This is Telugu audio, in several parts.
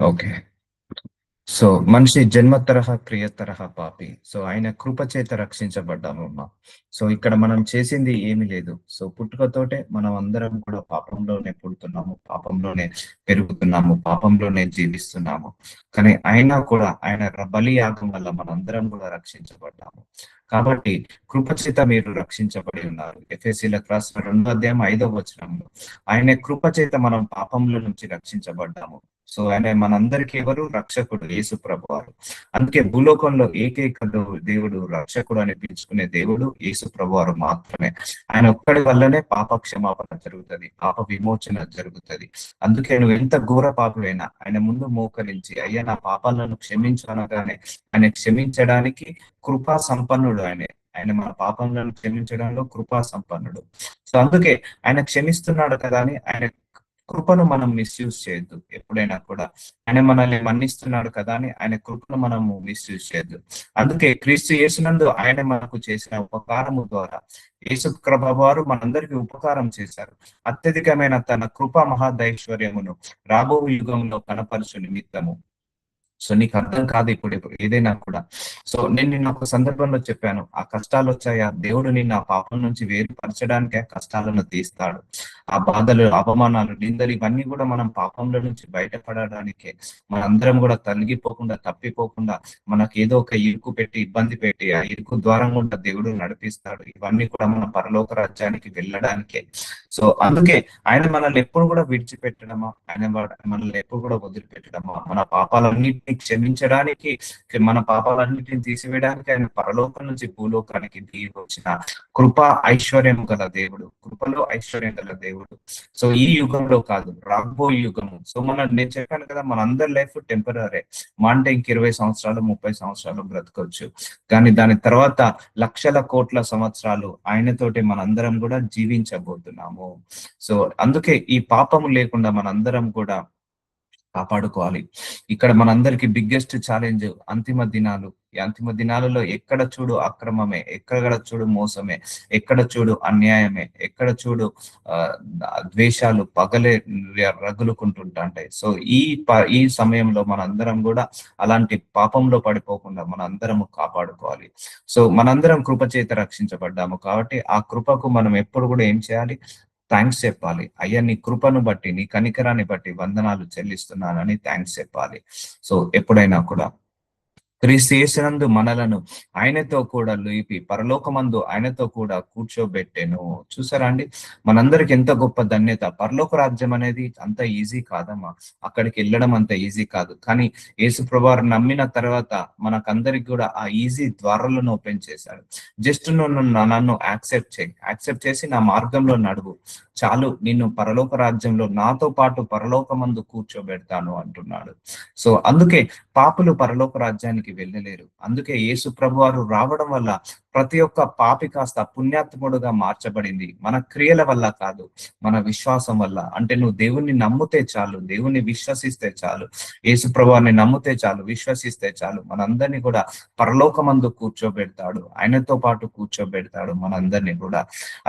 ఓకే. సో మనిషి జన్మ తరహా క్రియ తరహా పాపి. సో ఆయన కృప చేత రక్షించబడ్డాము అమ్మా. సో ఇక్కడ మనం చేసింది ఏమీ లేదు. సో పుట్టుకతోటే మనం అందరం కూడా పాపంలోనే పుడుతున్నాము, పాపంలోనే పెరుగుతున్నాము, పాపంలోనే జీవిస్తున్నాము. కానీ అయినా కూడా ఆయన బలి యాగం వల్ల మనందరం కూడా రక్షించబడ్డాము. కాబట్టి కృప చేత మీరు రక్షించబడి ఉన్నారు. ఎఫెసీయులకు రాసిన 2 అధ్యాయం 5వ వచనంలో ఆయన కృప చేత మనం పాపంలో నుంచి రక్షించబడ్డాము. సో ఆయన మనందరికీ ఎవరు? రక్షకుడు, యేసు ప్రభువారు. అందుకే భూలోకంలో ఏకైక దేవుడు, రక్షకుడు అని పిలుచుకునే దేవుడు యేసు ప్రభువారు మాత్రమే. ఆయన ఒక్కడి వల్లనే పాప క్షమాపణ జరుగుతుంది, పాప విమోచన జరుగుతుంది. అందుకే నువ్వు ఎంత ఘోర పాపమైనా ఆయన ముందు మోకరించి అయ్యా నా పాపాలను క్షమించు అనగానే ఆయన క్షమించడానికి కృపా సంపన్నుడు ఆయనే. ఆయన మన పాపంలను క్షమించడంలో కృపా సంపన్నుడు. సో అందుకే ఆయన క్షమిస్తున్నాడు కదా అని ఆయన కృపను మనం మిస్యూజ్ చేయొద్దు. ఎప్పుడైనా కూడా ఆయన మనల్ని మన్నిస్తున్నాడు కదా అని ఆయన కృపను మనము మిస్యూజ్ చేయొద్దు. అందుకే క్రీస్తు యేసునందు ఆయన మనకు చేసిన ఉపకారము ద్వారా యేసు వారు మనందరికీ ఉపకారం చేశారు. అత్యధికమైన తన కృపా మహాదైశ్వర్యమును రాబో యుగంలో కనపరచు నిమిత్తము. సో నీకు అర్థం కాదు ఇప్పుడు ఏదైనా కూడా. సో నేను నిన్న ఒక సందర్భంలో చెప్పాను, ఆ కష్టాలు వచ్చాయా, దేవుడు నిన్న ఆ పాపం నుంచి వేరుపరచడానికే కష్టాలను తీస్తాడు. ఆ బాధలు, అవమానాలు, నిందలు ఇవన్నీ కూడా మనం పాపంలో నుంచి బయటపడడానికే. మనందరం కూడా తొలగిపోకుండా, తప్పిపోకుండా మనకి ఏదో ఒక ఇరుకు పెట్టి, ఇబ్బంది పెట్టి ఆ ఇరుకు ద్వారం కూడా దేవుడు నడిపిస్తాడు. ఇవన్నీ కూడా మన పరలోక రాజ్యానికి వెళ్ళడానికే. సో అందుకే ఆయన మనల్ని ఎప్పుడు కూడా విడిచిపెట్టడమా, ఆయన మనల్ని ఎప్పుడు కూడా వదిలిపెట్టడమా, మన పాపాలన్నింటినీ క్షమించడానికి, మన పాపాలన్నింటినీ తీసివేయడానికి ఆయన పరలోకం నుంచి భూలోకానికి దిగి వచ్చిన కృప ఐశ్వర్యం గల దేవుడు, కృపలో ఐశ్వర్యం గల దేవుడు. సో ఈ యుగంలో కాదు, రాబో యుగము. సో నేను చెప్పాను కదా, మన అందరి లైఫ్ టెంపరీ. మా అంటే ఇంక 20 సంవత్సరాలు 30 సంవత్సరాలు బ్రతకొచ్చు, కానీ దాని తర్వాత లక్షల కోట్ల సంవత్సరాలు ఆయనతోటి మనందరం కూడా జీవించబోతున్నాము. సో అందుకే ఈ పాపము లేకుండా మనందరం కూడా కాపాడుకోవాలి. ఇక్కడ మనందరికి బిగ్గెస్ట్ ఛాలెంజ్ అంతిమ దినాలు. ఈ అంతిమ దినాలలో ఎక్కడ చూడు అక్రమమే, ఎక్కడ చూడు మోసమే, ఎక్కడ చూడు అన్యాయమే, ఎక్కడ చూడు ద్వేషాలు పగలే రగులుకుంటుంటాయి. సో ఈ సమయంలో మనందరం కూడా అలాంటి పాపంలో పడిపోకుండా మనందరము కాపాడుకోవాలి. సో మనందరం కృప చేత రక్షించబడ్డాము కాబట్టి ఆ కృపకు మనం ఎప్పుడు కూడా ఏం చేయాలి? థ్యాంక్స్ చెప్పాలి. అయ్యా నీ కృపను బట్టి, నీ కనికరాన్ని బట్టి వందనాలు చెల్లిస్తున్నానని థ్యాంక్స్ చెప్పాలి. సో ఎప్పుడైనా కూడా క్రీస్తు యేసునందు మనలను ఆయనతో కూడా లేపి పరలోకమందు ఆయనతో కూడా కూర్చోబెట్టెను. చూసారా అండి, మనందరికి ఎంత గొప్ప ధన్యత. పరలోక రాజ్యం అనేది అంత ఈజీ కాదమ్మా, అక్కడికి వెళ్ళడం అంత ఈజీ కాదు. కానీ యేసు ప్రభువారు నమ్మిన తర్వాత మనకందరికి కూడా ఆ ఈజీ ద్వారాలను ఓపెన్ చేశాడు. జస్ట్ నువ్వు నన్ను యాక్సెప్ట్ చేసి నా మార్గంలో నడువు చాలు, నిన్ను పరలోక రాజ్యంలో నాతో పాటు పరలోకమందు కూర్చోబెడతాను అంటున్నాడు. సో అందుకే పాపులు పరలోక రాజ్యానికి వెళ్ళలేరు. అందుకే యేసు ప్రభువారు రావడం వల్ల ప్రతి ఒక్క పాపి కాస్త పుణ్యాత్ముడుగా మార్చబడింది. మన క్రియల వల్ల కాదు, మన విశ్వాసం వల్ల. అంటే నువ్వు దేవుణ్ణి నమ్మితే చాలు, దేవుణ్ణి విశ్వసిస్తే చాలు, యేసు ప్రభువారిని నమ్మితే చాలు, విశ్వసిస్తే చాలు, మనందరినీ కూడా పరలోకమందు కూర్చోబెడతాడు, ఆయనతో పాటు కూర్చోబెడతాడు మనందరినీ కూడా.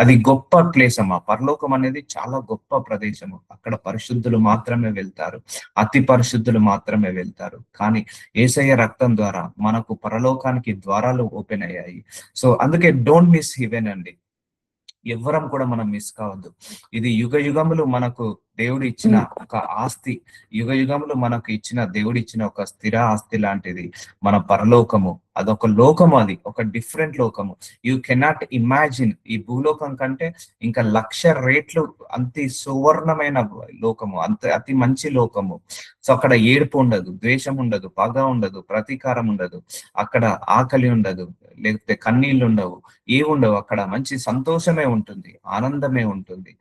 అది గొప్ప ప్లేస్ అమ్మా. పరలోకం అనేది చాలా గొప్ప ప్రదేశము. అక్కడ పరిశుద్ధులు మాత్రమే వెళ్తారు, అతి పరిశుద్ధులు మాత్రమే వెళ్తారు. కానీ యేసయ్య రక్తం ద్వారా మనకు పరలోకానికి ద్వారాలు ఓపెన్ అయ్యాయి. సో అందుకే డోంట్ మిస్ హెవెన్ అండి. ఎవ్వరం కూడా మనం మిస్ కావద్దు. ఇది యుగ యుగములు మనకు దేవుడు ఇచ్చిన ఒక ఆస్తి, యుగ యుగములు మనకు ఇచ్చిన దేవుడు ఇచ్చిన ఒక స్థిర ఆస్తి లాంటిది మన పరలోకము. అదొక లోకము, అది ఒక డిఫరెంట్ లోకము. You cannot imagine. ఈ భూలోకం కంటే ఇంకా 1,00,000 రెట్లు అంత సువర్ణమైన లోకము, అతి మంచి లోకము. సో అక్కడ ఏడుపు ఉండదు, ద్వేషం ఉండదు, పగ ఉండదు, ప్రతీకారం ఉండదు, అక్కడ ఆకలి ఉండదు, లేకపోతే కన్నీళ్లు ఉండవు, ఏముండవు. అక్కడ మంచి సంతోషమే ఉంటుంది, ఆనందమే ఉంటుంది.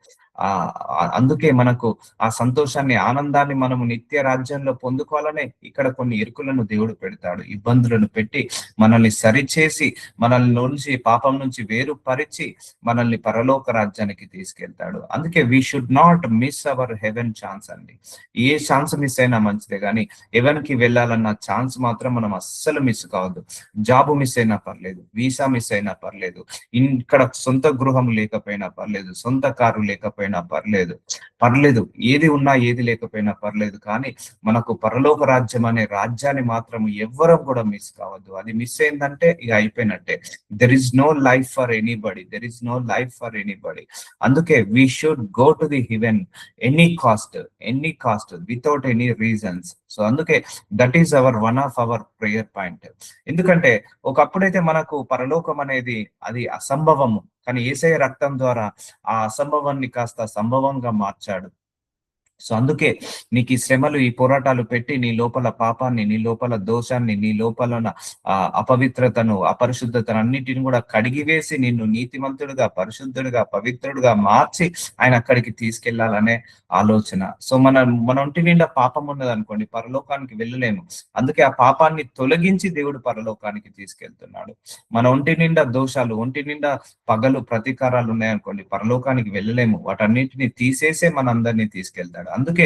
అందుకే మనకు ఆ సంతోషాన్ని, ఆనందాన్ని మనము నిత్య రాజ్యంలో పొందుకోవాలనే ఇక్కడ కొన్ని ఇరుకులను దేవుడు పెడతాడు, ఇబ్బందులను పెట్టి మనల్ని సరిచేసి, మనల్ని నుంచి పాపం నుంచి వేరుపరిచి మనల్ని పరలోక రాజ్యానికి తీసుకెళ్తాడు. అందుకే we should not miss our heaven chance అండి. ఏ ఛాన్స్ మిస్ అయినా మంచిదే, కానీ హెవెన్ కి వెళ్ళాలన్న ఛాన్స్ మాత్రం మనం అస్సలు మిస్ కావద్దు. జాబు మిస్ అయినా పర్లేదు, వీసా మిస్ అయినా పర్లేదు, ఇక్కడ సొంత గృహం లేకపోయినా పర్లేదు, సొంత కారు లేకపోయినా లేకపోయినా పర్లేదు, పర్లేదు, ఏది ఉన్నా ఏది లేకపోయినా పర్లేదు, కానీ మనకు పరలోక రాజ్యం అనే రాజ్యాన్ని మాత్రం ఎవ్వరం కూడా మిస్ కావద్దు. అది మిస్ అయిందంటే ఇక అయిపోయినట్టే. There is no life for anybody, there is no life for anybody. అందుకే we should go to the heaven any cost without any reasons. So అందుకే that is our one of our prayer point. ఎందుకంటే ఒకప్పుడైతే మనకు పరలోకం అనేది అది అసంభవము, కానీ యేసయ్య రక్తం ద్వారా ఆ అసంభవాన్ని కాస్త సంభవంగా మార్చాడు. సో అందుకే నీకు ఈ శ్రమలు, ఈ పోరాటాలు పెట్టి నీ లోపల పాపాన్ని, నీ లోపల దోషాన్ని, నీ లోపల ఉన్న అపవిత్రతను, అపరిశుద్ధతను అన్నిటిని కూడా కడిగివేసి నిన్ను నీతిమంతుడిగా, పరిశుద్ధుడిగా, పవిత్రుడిగా మార్చి ఆయన అక్కడికి తీసుకెళ్లాలనే ఆలోచన. సో మన ఒంటి నిండా పాపం ఉన్నది అనుకోండి, పరలోకానికి వెళ్ళలేము. అందుకే ఆ పాపాన్ని తొలగించి దేవుడు పరలోకానికి తీసుకెళ్తున్నాడు. మన ఒంటి నిండా దోషాలు, ఒంటి నిండా పగలు, ప్రతీకారాలు ఉన్నాయనుకోండి, పరలోకానికి వెళ్ళలేము. వాటన్నిటిని తీసేసే మనందరినీ తీసుకెళ్తాడు. అందుకే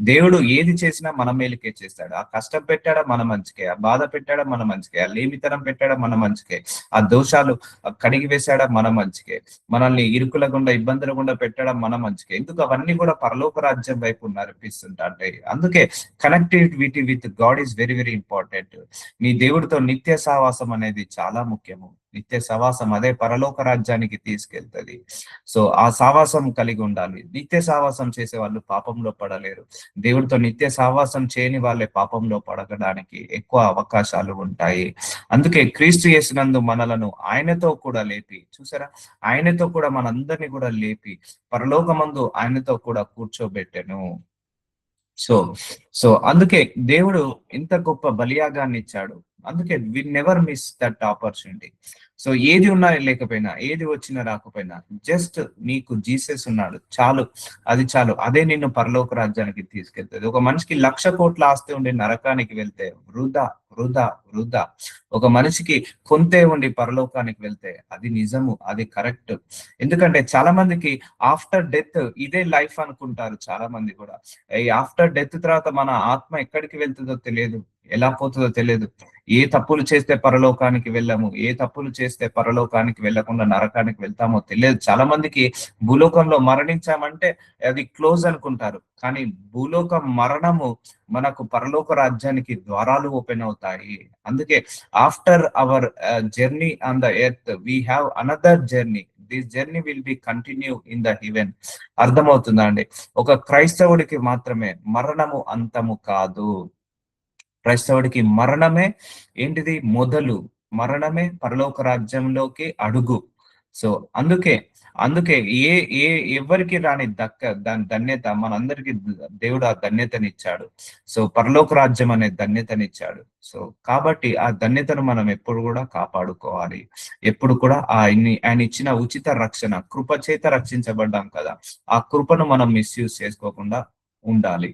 దేవుడు ఏది చేసినా మన మేలుకే చేస్తాడు. ఆ కష్టం పెట్టాడా మన మంచికే, ఆ బాధ పెట్టాడా మన మంచికే, ఆ లేమితనం పెట్టాడా మన మంచికే, ఆ దోషాలు కడిగి వేశాడా మన మంచికే, మనల్ని ఇరుకుల గుండా, ఇబ్బందుల గుండా పెట్టడం మన మంచికే. ఎందుకు అవన్నీ కూడా పరలోక రాజ్యం వైపు నడిపిస్తుంటాయి. అందుకే connectivity with God is very very important. మీ దేవుడితో నిత్య సహవాసం అనేది చాలా ముఖ్యము. నిత్య సహవాసం అదే పరలోక రాజ్యానికి తీసుకెళ్తుంది. సో ఆ సహవాసం కలిగి ఉండాలి. నిత్య సహవాసం చేసే వాళ్ళు పాపంలో పడలేరు. దేవుడితో నిత్య సహవాసం చేయని వాళ్ళే పాపంలో పడగడానికి ఎక్కువ అవకాశాలు ఉంటాయి. అందుకే క్రీస్తు యేసునందు మనలను ఆయనతో కూడా లేపి, చూసారా, ఆయనతో కూడా మనందరినీ కూడా లేపి పరలోకమందు ఆయనతో కూడా కూర్చోబెట్టెను. సో సో అందుకే దేవుడు ఇంత గొప్ప బలియాగాన్ని ఇచ్చాడు. అందుకే we never miss that opportunity. So ఏది ఉన్నా లేకపోయినా, ఏది వచ్చినా రాకపోయినా, జస్ట్ నీకు జీసస్ ఉన్నాడు చాలు, అది చాలు. అదే నిన్ను పరలోక రాజ్యానికి తీసుకెళ్తుంది. ఒక మనిషికి 1,00,00,000 ఆస్తి ఉండి నరకానికి వెళ్తే వృధా, వృధా, వృధా. ఒక మనిషికి కొంతే ఉండి పరలోకానికి వెళ్తే అది నిజము, అది కరెక్ట్. ఎందుకంటే చాలా మందికి ఆఫ్టర్ డెత్ ఇదే లైఫ్ అనుకుంటారు. చాలా మంది కూడా ఈ ఆఫ్టర్ డెత్ తర్వాత మన ఆత్మ ఎక్కడికి వెళ్తుందో తెలియదు, ఎలా పోతుందో తెలియదు. ఏ తప్పులు చేస్తే పరలోకానికి వెళ్ళము, ఏ తప్పులు చేస్తే పరలోకానికి వెళ్ళకుండా నరకానికి వెళ్తామో తెలియదు. చాలా మందికి భూలోకంలో మరణించామంటే అది క్లోజ్ అనుకుంటారు, కానీ భూలోక మరణము మనకు పరలోక రాజ్యానికి ద్వారాలు ఓపెన్ అవుతాయి. అందుకే after our journey on the earth we have another journey. This journey will be continue in the heaven. అర్థమవుతుందా అండి? ఒక క్రైస్తవుడికి మాత్రమే మరణము అంతము కాదు. క్రైస్తవుడికి మరణమే ఏంటిది మొదలు, మరణమే పరలోక రాజ్యంలోకి అడుగు. సో అందుకే అందుకే ఏ ఏ ఎవరికి రాని దాని ధన్యత మనందరికి దేవుడు ఆ ధన్యతనిచ్చాడు. సో పరలోక రాజ్యం అనే ధన్యతనిచ్చాడు. సో కాబట్టి ఆ ధన్యతను మనం ఎప్పుడు కూడా కాపాడుకోవాలి. ఎప్పుడు కూడా ఆయన ఇచ్చిన ఉచిత రక్షణ, కృప చేత రక్షించబడ్డాం కదా, ఆ కృపను మనం మిస్యూజ్ చేసుకోకుండా ఉండాలి.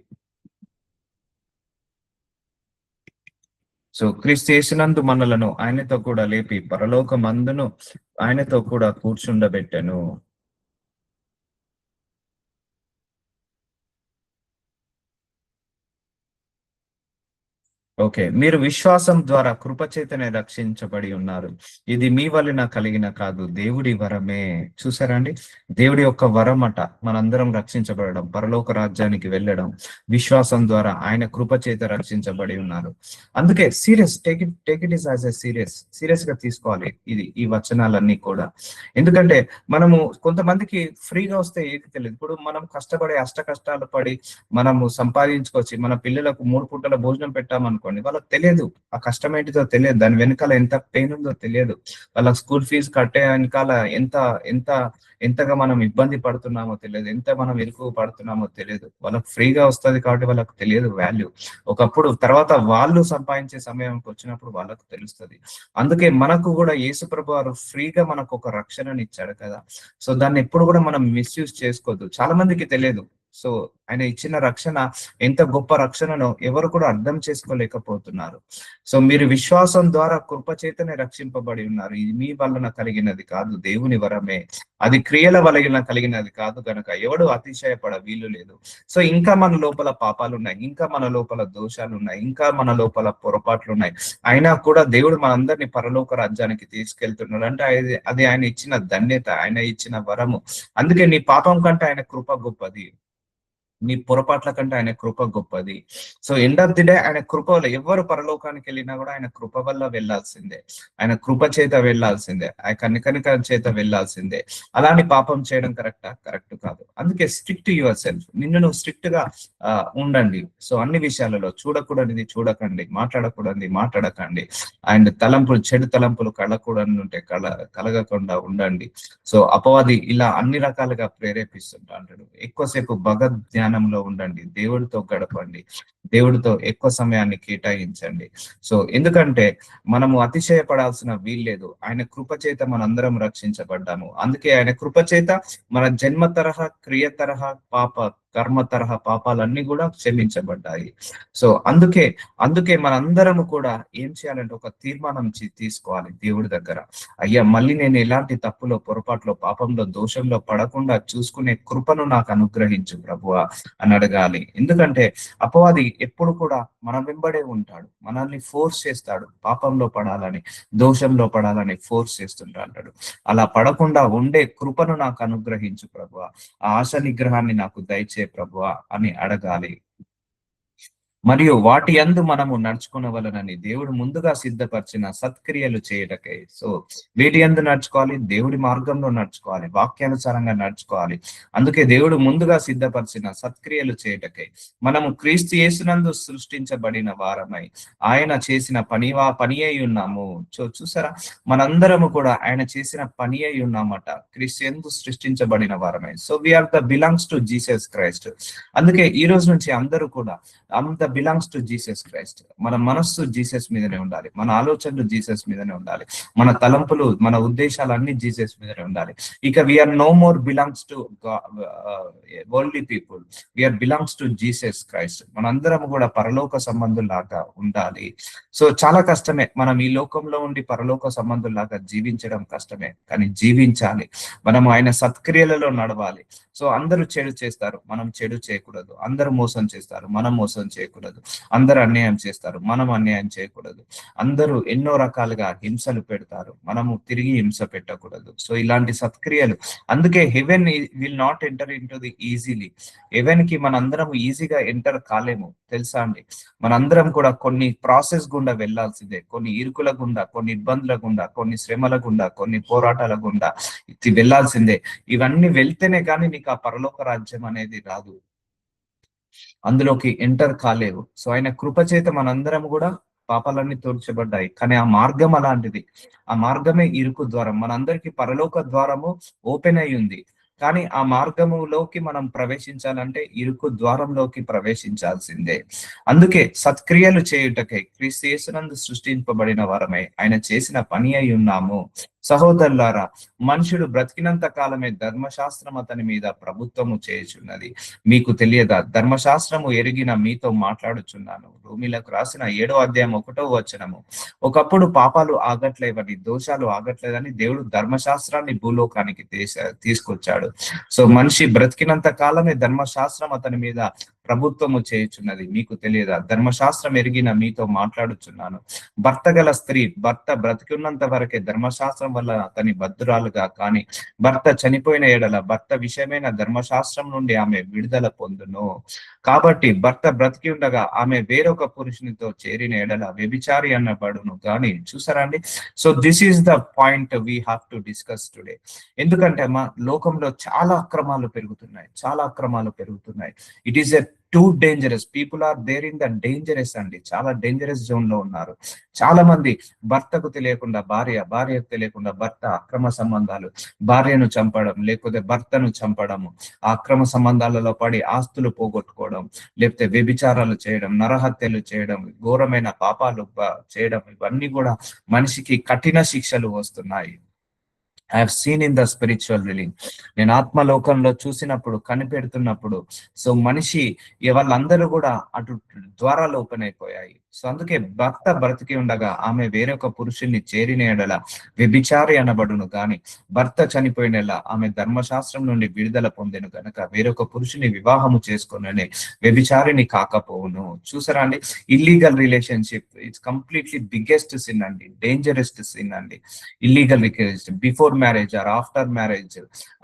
సో క్రీస్తు యేసునందు మనలను ఆయనతో కూడా లేపి పరలోకమందును ఆయనతో కూడా కూర్చుండబెట్టెను. ఓకే, మీరు విశ్వాసం ద్వారా కృపచేతనే రక్షించబడి ఉన్నారు. ఇది మీ వలన కలిగిన కాదు, దేవుడి వరమే. చూసారా అండి, దేవుడి యొక్క వరం అట మనందరం రక్షించబడడం, పరలోక రాజ్యానికి వెళ్ళడం విశ్వాసం ద్వారా. ఆయన కృపచేత రక్షించబడి ఉన్నారు. అందుకే serious, take it is as a serious గా తీసుకోవాలి ఈ వచనాలన్నీ కూడా. ఎందుకంటే మనము కొంతమందికి ఫ్రీగా వస్తే ఏది తెలియదు. ఇప్పుడు మనం కష్టపడి అష్ట కష్టాలు పడి మనము సంపాదించుకొచ్చి మన పిల్లలకు 3 పూటల భోజనం పెట్టామనుకోండి, వాళ్ళకి తెలియదు ఆ కష్టం ఏంటిదో తెలియదు, దాని వెనకాల ఎంత పెయిన్ ఉందో తెలియదు, వాళ్ళకి స్కూల్ ఫీజు కట్టే వెనకాల ఎంత ఎంత ఎంతగా మనం ఇబ్బంది పడుతున్నామో తెలియదు, ఎంత మనం ఇరుకు పడుతున్నామో తెలియదు. వాళ్ళకి ఫ్రీగా వస్తుంది కాబట్టి వాళ్ళకి తెలియదు వాల్యూ. ఒకప్పుడు తర్వాత వాళ్ళు సంపాదించే సమయంకి వచ్చినప్పుడు వాళ్ళకు తెలుస్తుంది. అందుకే మనకు కూడా యేసుప్రభు వారు ఫ్రీగా మనకు ఒక రక్షణని ఇచ్చాడు కదా. సో దాన్ని ఎప్పుడు కూడా మనం మిస్యూజ్ చేసుకోవద్దు. చాలా మందికి తెలియదు, సో ఆయన ఇచ్చిన రక్షణ ఎంత గొప్ప రక్షణనో ఎవరు కూడా అర్థం చేసుకోలేకపోతున్నారు. సో మీరు విశ్వాసం ద్వారా కృపచేతనే రక్షింపబడి ఉన్నారు. ఇది మీ వలన కలిగినది కాదు, దేవుని వరమే. అది క్రియల వలన కలిగినది కాదు గనక ఎవడు అతిశయపడ వీలు లేదు. సో ఇంకా మన లోపల పాపాలు ఉన్నాయి, ఇంకా మన లోపల దోషాలు ఉన్నాయి, ఇంకా మన లోపల పొరపాట్లు ఉన్నాయి. అయినా కూడా దేవుడు మనందరినీ పరలోక రాజ్యానికి తీసుకెళ్తున్నాడు అంటే అది ఆయన ఇచ్చిన ధన్యత, ఆయన ఇచ్చిన వరము. అందుకే నీ పాపం కంటే ఆయన కృప గొప్పది, నీ పొరపాట్ల కంటే ఆయన కృప గొప్పది. So end of the day ఆయన కృప వల్ల ఎవరు పరలోకానికి వెళ్ళినా కూడా ఆయన కృప వల్ల వెళ్ళాల్సిందే, ఆయన కృప చేత వెళ్ళాల్సిందే, ఆయన కనికరం చేత వెళ్ళాల్సిందే. అలాని పాపం చేయడం కరెక్ట్ కాదు. అందుకే స్ట్రిక్ట్ యువర్ సెల్ఫ్, నిన్ను నువ్వు స్ట్రిక్ట్ గా ఉండండి. సో అన్ని విషయాలలో చూడకూడనిది చూడకండి, మాట్లాడకూడనిది మాట్లాడకండి, అండ్ చెడు తలంపులు కలగకూడని ఉంటే కలగకుండా ఉండండి. సో అపవాది ఇలా అన్ని రకాలుగా ప్రేరేపిస్తుంటాడు. ఎక్కువసేపు భగవద్ జ్ఞానంలో ఉండండి, దేవుడితో గడపండి, దేవుడితో ఎక్కువ సమయాన్ని కేటాయించండి. సో ఎందుకంటే మనము అతిశయపడాల్సిన వీల్లేదు, ఆయన కృపచేత మనందరం రక్షించబడ్డాము. అందుకే ఆయన కృపచేత మన జన్మ తరహా, క్రియ తరహా, కర్మ తరహా పాపాలన్నీ కూడా క్షమించబడ్డాయి. సో అందుకే మనందరము కూడా ఏం చేయాలంటే ఒక తీర్మానం తీసుకోవాలి దేవుడి దగ్గర. అయ్యా మళ్ళీ నేను ఎలాంటి తప్పులో, పొరపాట్లో, పాపంలో, దోషంలో పడకుండా చూసుకునే కృపను నాకు అనుగ్రహించు ప్రభువా అని అడగాలి. ఎందుకంటే అపవాది ఎప్పుడు కూడా మన వెంబడే ఉంటాడు, మనల్ని ఫోర్స్ చేస్తాడు, పాపంలో పడాలని, దోషంలో పడాలని ఫోర్స్ చేస్తుంటాడు. అలా పడకుండా ఉండే కృపను నాకు అనుగ్రహించు ప్రభువా, ఆ ఆశ నిగ్రహాన్ని నాకు దయచే ప్రభువా అని అడగాలి. మరియు వాటి యందు మనము నడుచుకునవలనని దేవుడు ముందుగా సిద్ధపరిచిన సత్క్రియలు చేయటకై. సో వీటి యందు నడుచుకోవాలి, దేవుడి మార్గంలో నడుచుకోవాలి, వాక్యానుసారంగా నడుచుకోవాలి. అందుకే దేవుడు ముందుగా సిద్ధపరిచిన సత్క్రియలు చేయటకై మనము క్రీస్తు యేసునందు సృష్టించబడిన వారమై ఆయన చేసిన పని అయి ఉన్నాము. చూసారా, మనందరము కూడా ఆయన చేసిన పని అయి ఉన్నామట, క్రీస్తు యందు సృష్టించబడిన వారమై. So we are the belongs to Jesus Christ. అందుకే ఈ రోజు నుంచి అందరూ కూడా బిలాంగ్స్ టు జీసస్ క్రైస్ట్. మన మనస్సు జీసస్ మీదనే ఉండాలి, మన ఆలోచనలు జీసస్ మీదనే ఉండాలి, మన తలంపులు, మన ఉద్దేశాలు అన్ని జీసస్ మీదనే ఉండాలి. ఇక we are no more belongs to worldly people, we are belongs to Jesus Christ. మనందరం కూడా పరలోక సంబంధుల్లాగా ఉండాలి. సో చాలా కష్టమే, మనం ఈ లోకంలో ఉండి పరలోక సంబంధుల్లాగా జీవించడం కష్టమే, కానీ జీవించాలి. మనము ఆయన సత్క్రియలలో నడవాలి. సో అందరూ చెడు చేస్తారు, మనం చెడు చేయకూడదు. అందరూ మోసం చేస్తారు, మనం మోసం చేయకూడదు. అందరూ అన్యాయం చేస్తారు, మనం అన్యాయం చేయకూడదు. అందరూ ఎన్నో రకాలుగా హింసలు పెడతారు, మనము తిరిగి హింస పెట్టకూడదు. సో ఇలాంటి సత్క్రియలు. అందుకే heaven will not enter in to the easily. Heaven కి మనందరం ఈజీగా ఎంటర్ కాలేము, తెలుసా అండి. మనందరం కూడా కొన్ని ప్రాసెస్ గుండా వెళ్లాల్సిందే, కొన్ని ఇరుకుల గుండా, కొన్ని ఇబ్బందుల గుండా, కొన్ని శ్రమల గుండా, కొన్ని పోరాటాల గుండా వెళ్లాల్సిందే. ఇవన్నీ వెళ్తేనే కానీ నీకు ఆ పరలోక రాజ్యం అనేది రాదు, అందులోకి ఎంటర్ కాలేవు. సో ఆయన కృపచేత మనందరం కూడా పాపాలన్నీ తోడ్చబడ్డాయి, కానీ ఆ మార్గం అలాంటిది. ఆ మార్గమే ఇరుకు ద్వారం. మనందరికి పరలోక ద్వారము ఓపెన్ అయి ఉంది, కానీ ఆ మార్గములోకి మనం ప్రవేశించాలంటే ఇరుకు ద్వారంలోకి ప్రవేశించాల్సిందే. అందుకే సత్క్రియలు చేయుటకై క్రీస్తు యేసునందు సృష్టింపబడిన వారమై ఆయన చేసిన పని అయి ఉన్నాము. సహోదరులారా, మనుషుడు బ్రతికినంత కాలమే ధర్మశాస్త్రం అతని మీద ప్రభుత్వము చేయుచున్నది. మీకు తెలియదా? ధర్మశాస్త్రము ఎరిగిన మీతో మాట్లాడుచున్నాను. రోమీలకు రాసిన 7వ అధ్యాయం 1వ వచనము. ఒకప్పుడు పాపాలు ఆగట్లేవని, దోషాలు ఆగట్లేదని దేవుడు ధర్మశాస్త్రాన్ని భూలోకానికి తీసుకొచ్చాడు. సో మనిషి బ్రతికినంత కాలమే ధర్మశాస్త్రం అతని మీద ప్రభుత్వము చేయుచున్నది. మీకు తెలియదా? ధర్మశాస్త్రం ఎరిగిన మీతో మాట్లాడుచున్నాను. భర్త గల స్త్రీ భర్త బ్రతికున్నంత వరకే ధర్మశాస్త్రం వల్ల అతని బద్దురాలుగా, కానీ భర్త చనిపోయిన ఎడల భర్త విషయమైన ధర్మశాస్త్రం నుండి ఆమె విడుదల పొందును. కాబట్టి భర్త బ్రతికి ఉండగా ఆమె వేరొక పురుషునితో చేరిన ఎడల వ్యభిచారి అన్నబడును. కానీ చూసారా అండి, so this is the point we have to discuss today. ఎందుకంటే మా లోకంలో చాలా అక్రమాలు పెరుగుతున్నాయి, చాలా అక్రమాలు పెరుగుతున్నాయి. It is a too dangerous. People are there in the dangerous అండి, చాలా డేంజరస్ జోన్ లో ఉన్నారు. చాలా మంది భర్తకు తెలియకుండా భార్య, భార్యకు తెలియకుండా భర్త, అక్రమ సంబంధాలు, భార్యను చంపడం లేకపోతే భర్తను చంపడము, ఆ అక్రమ సంబంధాలలో పడి ఆస్తులు పోగొట్టుకోవడం, లేకపోతే వ్యభిచారాలు చేయడం, నరహత్యలు చేయడం, ఘోరమైన పాపాలు చేయడం, ఇవన్నీ కూడా మనిషికి కఠిన శిక్షలు వస్తున్నాయి. I have seen in the spiritual realm. నేను ఆత్మలోకంలో చూసినప్పుడు, కనిపెడుతున్నప్పుడు, సో మనిషి వాళ్ళందరూ కూడా అటు ద్వారాలు ఓపెన్ అయిపోయాయి. సో అందుకే భర్త బ్రతికి ఉండగా ఆమె వేరొక పురుషుణ్ణి చేరిన ఎడల వ్యభిచారి అనబడును గాని, భర్త చనిపోయిన ఆమె ధర్మశాస్త్రం నుండి విడుదల పొందెను గనక వేరొక పురుషుని వివాహము చేసుకునే వ్యభిచారిని కాకపోవును. చూసారా అండి, illegal relationship it's completely biggest sin అండి, డేంజరస్ట్ సిన్ అండి. Illegal before marriage or after marriage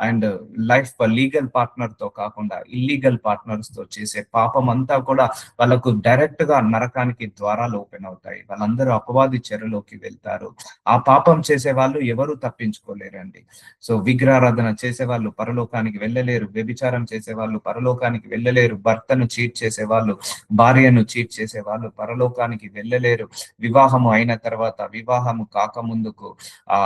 and life legal partner తో కాకుండా ఇల్లీగల్ పార్ట్నర్స్ తో చేసే పాపం అంతా కూడా వాళ్ళకు డైరెక్ట్ గా నరకానికి ద్వారాలు ఓపెన్ అవుతాయి. వాళ్ళందరూ అపవాది చెరలోకి వెళ్తారు. ఆ పాపం చేసే వాళ్ళు ఎవరు తప్పించుకోలేరండి. సో విగ్రహారాధన చేసే వాళ్ళు పరలోకానికి వెళ్ళలేరు, వ్యభిచారం చేసే వాళ్ళు పరలోకానికి వెళ్ళలేరు, భర్తను చీట్ చేసే వాళ్ళు, భార్యను చీట్ చేసే వాళ్ళు పరలోకానికి వెళ్ళలేరు. వివాహము అయిన తర్వాత, వివాహము కాకముందుకు ఆ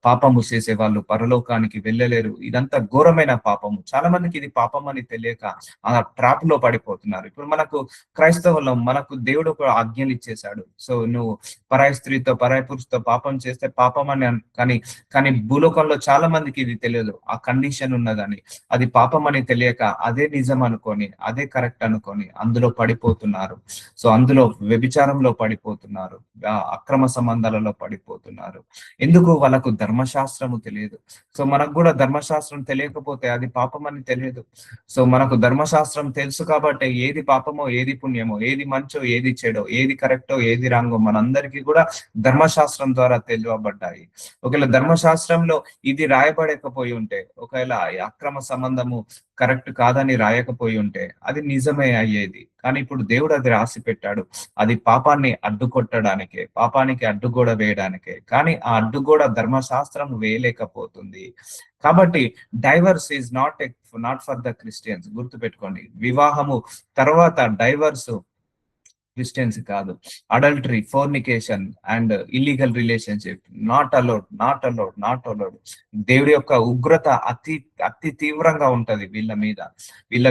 పాపము చేసే వాళ్ళు పరలోకానికి వెళ్ళలేరు. ఇదంతా ఘోరమైన పాపము. చాలా మందికి ఇది పాపం అని తెలియక ఆ ట్రాప్ లో పడిపోతున్నారు. ఇప్పుడు మనకు క్రైస్తవులం, మనకు దేవుడు ఒక ఆజ్ఞలు ఇచ్చేశాడు. సో నువ్వు పరాయి స్త్రీతో, పరాయి పురుషుతో పాపం చేస్తే పాపం అని కానీ కానీ భూలోకంలో చాలా మందికి ఇది తెలియదు, ఆ కండిషన్ ఉన్నదని. అది పాపం అని తెలియక అదే నిజం అనుకొని, అదే కరెక్ట్ అనుకొని అందులో పడిపోతున్నారు. సో అందులో వ్యభిచారంలో పడిపోతున్నారు, అక్రమ సంబంధాలలో పడిపోతున్నారు. ఎందుకు? వాళ్ళకు ధర్మశాస్త్రము తెలియదు. సో మనకు కూడా ధర్మశాస్త్రం తెలియకపోతే అది పాపం అని తెలియదు. సో మనకు ధర్మశాస్త్రం తెలుసు కాబట్టి ఏది పాపమో, ఏది పుణ్యమో, ఏది మంచో, ఏది చెడో, ఏది కరెక్టో, ఏది రాంగో మనందరికీ కూడా ధర్మశాస్త్రం ద్వారా తెలియబడ్డాయి. ఒకవేళ ధర్మశాస్త్రంలో ఇది రాయబడకపోయి ఉంటే, ఒకవేళ అక్రమ సంబంధము కరెక్ట్ కాదని రాయకపోయి ఉంటే అది నిజమే అయ్యేది. కానీ ఇప్పుడు దేవుడు అది రాసి పెట్టాడు. అది పాపాన్ని అడ్డుకొట్టడానికే, పాపానికి అడ్డుగోడ వేయడానికే. కానీ ఆ అడ్డుగోడ ధర్మశాస్త్రం వేయలేకపోతుంది. కాబట్టి divorce is not for the Christians. గుర్తుపెట్టుకోండి, వివాహము తర్వాత డైవర్స్ క్రిస్టియన్స్ కాదు. Adultery, fornication and illegal relationship not allowed, not allowed, not allowed. దేవుడి యొక్క ఉగ్రత అతి అతి తీవ్రంగా ఉంటది వీళ్ళ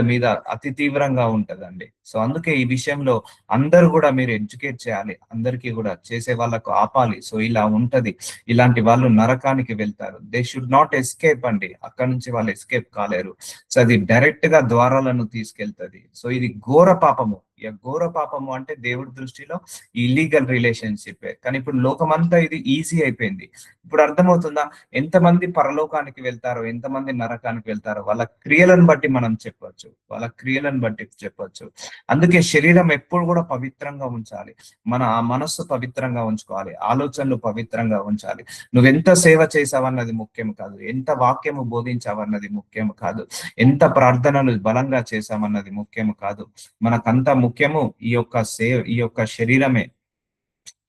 మీద అతి తీవ్రంగా ఉంటదండి. సో అందుకే ఈ విషయంలో అందరూ కూడా మీరు ఎడ్యుకేట్ చేయాలి, అందరికీ కూడా చేసే వాళ్ళకు ఆపాలి. సో ఇలా ఉంటది, ఇలాంటి వాళ్ళు నరకానికి వెళ్తారు. దే షుడ్ నాట్ ఎస్కేప్ అండి, అక్కడ నుంచి వాళ్ళు ఎస్కేప్ కాలేరు. సో అది డైరెక్ట్ గా ద్వారాలను తీసుకెళ్తది. సో ఇది ఘోర పాపము. ఘోర పాపము అంటే దేవుడి దృష్టిలో ఇల్లీగల్ రిలేషన్షిప్. కానీ ఇప్పుడు లోకమంతా ఇది ఈజీ అయిపోయింది. ఇప్పుడు అర్థమవుతుందా ఎంతమంది పరలోకానికి వెళ్తారో, ఎంతమంది నరకానికి వెళ్తారో? వాళ్ళ క్రియలను బట్టి మనం చెప్పొచ్చు, వాళ్ళ క్రియలను బట్టి చెప్పొచ్చు. అందుకే శరీరం ఎప్పుడు కూడా పవిత్రంగా ఉంచాలి, మన ఆ మనస్సు పవిత్రంగా ఉంచుకోవాలి, ఆలోచనలు పవిత్రంగా ఉంచాలి. నువ్వెంత సేవ చేసావన్నది ముఖ్యం కాదు, ఎంత వాక్యము బోధించావన్నది ముఖ్యం కాదు, ఎంత ప్రార్థనలు బలంగా చేశామన్నది ముఖ్యం కాదు. మనకంతా ముఖ్యము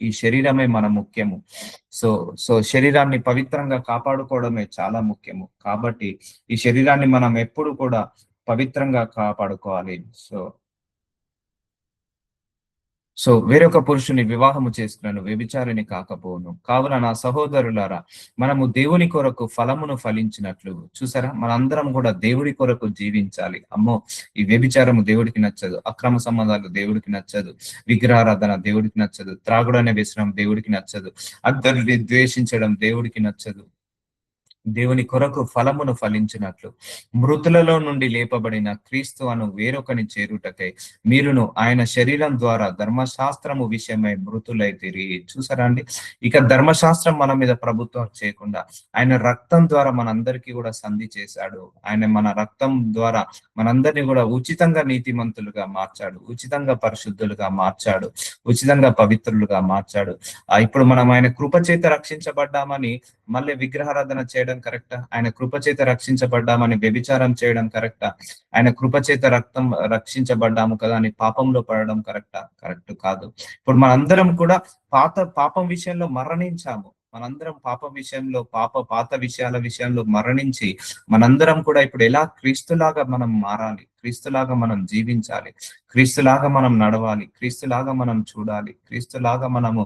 ఈ శరీరమే మన ముఖ్యము. సో సో శరీరాన్ని పవిత్రంగా కాపాడుకోవడమే చాలా ముఖ్యము. కాబట్టి ఈ శరీరాన్ని మనం ఎప్పుడు కూడా పవిత్రంగా కాపాడుకోవాలి. సో సో వేరొక పురుషుని వివాహము చేసుకున్నాను, వ్యభిచారిని కాకపోను. కావున నా సహోదరులారా, మనము దేవుని కొరకు ఫలమును ఫలించినట్లు. చూసారా, మనందరం కూడా దేవుడి కొరకు జీవించాలి. అమ్మో, ఈ వ్యభిచారము దేవుడికి నచ్చదు, అక్రమ సంబంధాలు దేవుడికి నచ్చదు, విగ్రహారాధన దేవుడికి నచ్చదు, త్రాగుడు అనే వ్యసనం దేవుడికి నచ్చదు, అందరిని ద్వేషించడం దేవుడికి నచ్చదు. దేవుని కొరకు ఫలమును ఫలించినట్లు మృతులలో నుండి లేపబడిన క్రీస్తు అను వేరొకని చేరుటకై మీరును ఆయన శరీరం ద్వారా ధర్మశాస్త్రము విషయమై మృతులైతిరి. చూసారా అండి, ఇక ధర్మశాస్త్రం మన మీద ప్రభుత్వం చేయకుండా ఆయన రక్తం ద్వారా మనందరికీ కూడా సంధి చేశాడు. ఆయన మన రక్తం ద్వారా మనందరినీ కూడా ఉచితంగా నీతిమంతులుగా మార్చాడు, ఉచితంగా పరిశుద్ధులుగా మార్చాడు, ఉచితంగా పవిత్రులుగా మార్చాడు. ఇప్పుడు మనం ఆయన కృపచేత రక్షించబడ్డామని మళ్ళీ విగ్రహారాధన చేయడం కరెక్టా? ఆయన కృపచేత రక్షించబడ్డామని వ్యభిచారం చేయడం కరెక్టా? ఆయన కృపచేత రక్షించబడ్డాము కదా అని పాపంలో పడడం కరెక్టా? కరెక్ట్ కాదు. ఇప్పుడు మనందరం కూడా పాపం విషయంలో మరణించాము. మనందరం పాప విషయంలో పాత విషయాల విషయంలో మరణించి మనందరం కూడా ఇప్పుడు ఎలా క్రీస్తులాగా మనం మారాలి. క్రీస్తులాగా మనం జీవించాలి, క్రీస్తులాగా మనం నడవాలి, క్రీస్తులాగా మనం చూడాలి, క్రీస్తులాగా మనము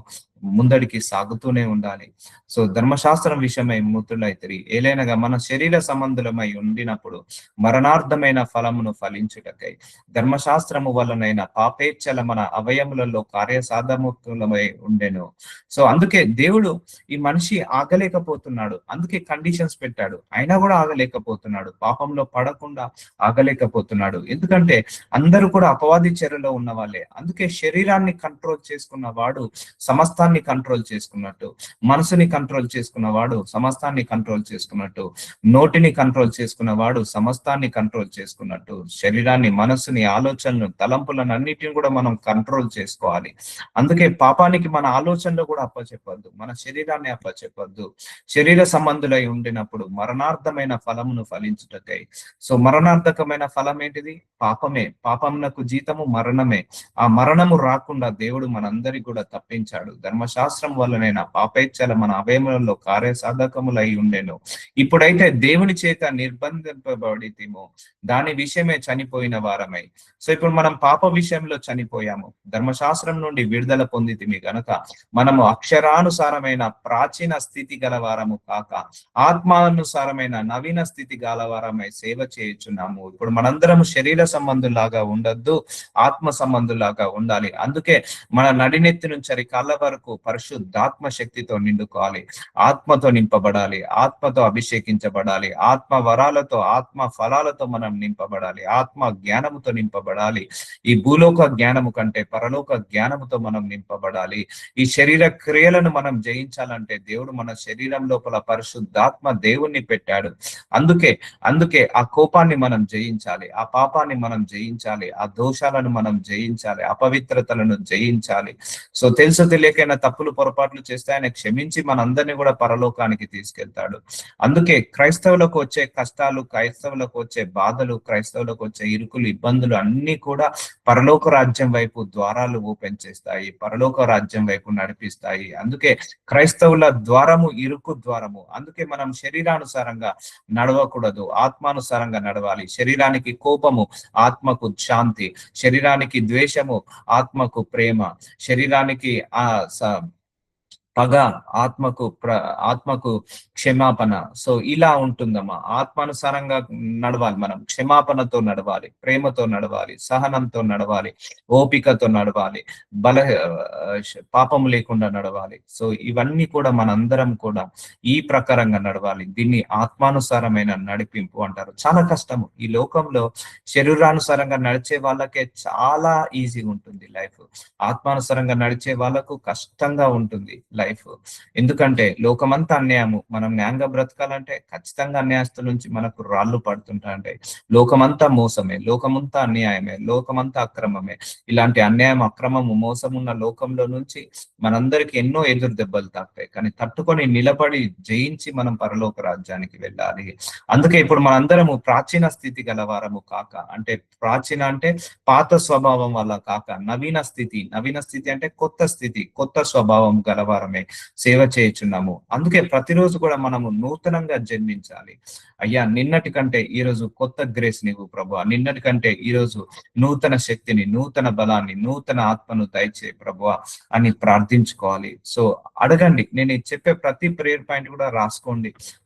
ముందడికి సాగుతూనే ఉండాలి. సో ధర్మశాస్త్రం విషయమై మృతులైతిరి, ఏలైనగా మన శరీర సంబంధులమై ఉండినప్పుడు మరణార్థమైన ఫలమును ఫలించుటకై ధర్మశాస్త్రము వలనైన పాపేచ్ఛల మన అవయములలో కార్యసాధములమై ఉండెను. సో అందుకే దేవుడు ఈ మనిషి ఆగలేకపోతున్నాడు, అందుకే కండిషన్స్ పెట్టాడు, అయినా కూడా ఆగలేకపోతున్నాడు, పాపంలో పడకుండా ఆగలేకపోతున్నాడు. ఎందుకంటే అందరూ కూడా అపవాది చెరలో ఉన్న వాళ్ళే. అందుకే శరీరాన్ని కంట్రోల్ చేసుకున్న వాడు సమస్తాన్ని కంట్రోల్ చేసుకున్నట్టు, మనసుని కంట్రోల్ చేసుకున్న వాడు సమస్తాన్ని కంట్రోల్ చేసుకున్నట్టు, నోటిని కంట్రోల్ చేసుకున్న వాడు సమస్తాన్ని కంట్రోల్ చేసుకున్నట్టు, శరీరాన్ని, మనసుని, ఆలోచనలను, తలంపులను అన్నిటిని కూడా మనం కంట్రోల్ చేసుకోవాలి. అందుకే పాపానికి మన ఆలోచనలు కూడా అప్పచెప్పొద్దు, మన శరీరాన్ని అప్పచెప్పొద్దు. శరీర సంబంధులై ఉండినప్పుడు మరణార్థమైన ఫలమును ఫలించుటకై. సో మరణార్థకమైన ఫలం ఏంటిది? పాపమే. పాపమునకు జీతము మరణమే. ఆ మరణము రాకుండా దేవుడు మనందరికి కూడా తప్పించాడు. ధర్మశాస్త్రం వల్లనైనా పాపేచ్ఛల మన అవయములలో కార్యసాధకములై ఉండెను. ఇప్పుడైతే దేవుని చేత నిర్బంధింపబడితేమో దాని విషయమే చనిపోయిన వారమై. సో ఇప్పుడు మనం పాప విషయంలో చనిపోయాము, ధర్మశాస్త్రం నుండి విడుదల పొందితిమి గనక మనము అక్షరానుసారమైన ప్రాచీన స్థితి గలవారము కాక ఆత్మానుసారమైన నవీన స్థితి గలవారమై సేవ చేయుచున్నాము. ఇప్పుడు మనందరం శరీర సంబంధులాగా ఉండొద్దు, ఆత్మ సంబంధులాగా ఉండాలి. అందుకే మన నడినెత్తి నుంచి కాళ్ళ వరకు పరిశుద్ధాత్మ శక్తితో నిండుకోవాలి, ఆత్మతో నింపబడాలి, ఆత్మతో అభిషేకించబడాలి, ఆత్మ వరాలతో, ఆత్మ ఫలాలతో మనం నింపబడాలి, ఆత్మ జ్ఞానముతో నింపబడాలి. ఈ భూలోక జ్ఞానము కంటే పరలోక జ్ఞానముతో మనం నింపబడాలి. ఈ శరీర క్రియలను మనం జయించాలంటే దేవుడు మన శరీరం లోపల పరిశుద్ధాత్మ దేవుణ్ణి పెట్టాడు. అందుకే ఆ కోపాన్ని మనం జయించాలి, ఆ పాపాన్ని మనం జయించాలి, ఆ దోషాలను మనం జయించాలి, అపవిత్రతలను జయించాలి. సో తెలుసు తెలియకైనా తప్పులు పొరపాట్లు చేస్తే ఆయన క్షమించి మనందరినీ కూడా పరలోకానికి తీసుకెళ్తాడు. అందుకే క్రైస్తవులకు వచ్చే కష్టాలు, క్రైస్తవులకు వచ్చే బాధలు, క్రైస్తవులకు వచ్చే ఇరుకులు, ఇబ్బందులు అన్ని కూడా పరలోక రాజ్యం వైపు ద్వారాలు ఓపెన్ చేస్తాయి, పరలోక రాజ్యం వైపు నడిపిస్తాయి. అందుకే క్రైస్తవుల ద్వారము ఇరుకు ద్వారము. అందుకే మనం శరీరానుసారంగా నడవకూడదు, ఆత్మానుసారంగా నడవాలి. శరీరానికి కోపము, ఆత్మకు శాంతి, శరీరానికి ద్వేషము, ఆత్మకు ప్రేమ, శరీరానికి పగ, ఆత్మకు క్షమాపణ. సో ఇలా ఉంటుందమ్మా. ఆత్మానుసారంగా నడవాలి, మనం క్షమాపణతో నడవాలి, ప్రేమతో నడవాలి, సహనంతో నడవాలి, ఓపికతో నడవాలి, పాపము లేకుండా నడవాలి. సో ఇవన్నీ కూడా మనందరం కూడా ఈ ప్రకారంగా నడవాలి. దీన్ని ఆత్మానుసారమైన నడిపింపు అంటారు. చాలా కష్టము ఈ లోకంలో. శరీరానుసారంగా నడిచే వాళ్ళకే చాలా ఈజీగా ఉంటుంది లైఫ్, ఆత్మానుసారంగా నడిచే వాళ్ళకు కష్టంగా ఉంటుంది లైఫ్. ఎందుకంటే లోకమంతా అన్యాయము. మనం న్యాయంగా బ్రతకాలంటే ఖచ్చితంగా అన్యాయస్తుల నుంచి మనకు రాళ్ళు పడుతుంటాయి. లోకమంతా మోసమే, లోకమంతా అన్యాయమే, లోకమంతా అక్రమమే. ఇలాంటి అన్యాయం, అక్రమము, మోసం ఉన్న లోకంలో నుంచి మనందరికి ఎన్నో ఎదురు దెబ్బలు తాకుతాయి. కానీ తట్టుకొని నిలబడి జయించి మనం పరలోక రాజ్యానికి వెళ్ళాలి. అందుకే ఇప్పుడు మనందరము ప్రాచీన స్థితి గలవారము కాక, అంటే ప్రాచీన అంటే పాత స్వభావం వల్ల కాక నవీన స్థితి, నవీన స్థితి అంటే కొత్త స్థితి, కొత్త స్వభావం గలవారమే సేవ చేయుచున్నాము. అందుకే ప్రతిరోజు కూడా మనము నూతనంగా జన్మించాలి. అయ్యా నిన్నటి కంటే ఈ రోజు కొత్త గ్రేస్ నీవు ప్రభువా, నిన్నటి కంటే ఈ రోజు నూతన శక్తిని, నూతన బలాన్ని, నూతన ఆత్మను దయచే ప్రభువా అని ప్రార్థించుకోవాలి. సో అడగండి. నేను చెప్పే ప్రతి ప్రేయర్ పాయింట్ కూడా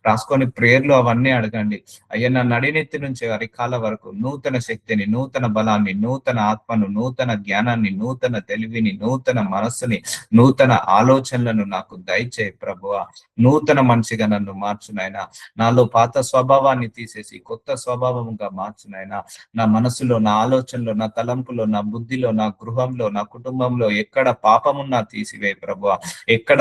రాసుకొని ప్రేయర్లు అవన్నీ అడగండి. అయ్యా నా నడినెత్తి నుంచి అరికాల వరకు నూతన శక్తిని, నూతన బలాన్ని, నూతన ఆత్మను, నూతన జ్ఞానాన్ని, నూతన తెలివిని, నూతన మనస్సుని, నూతన ఆలోచనలను నాకు దయచే ప్రభువా. నూతన మనిషిగా నన్ను మార్చునైనా, నాలో పాత స్వభావాన్ని తీసేసి కొత్త స్వభావముగా మార్చునైనా. నా మనసులో, నా ఆలోచనలో, నా తలంపులో, నా బుద్ధిలో, నా గృహంలో, నా కుటుంబంలో ఎక్కడ పాపమున్నా తీసివే ప్రభువా, ఎక్కడ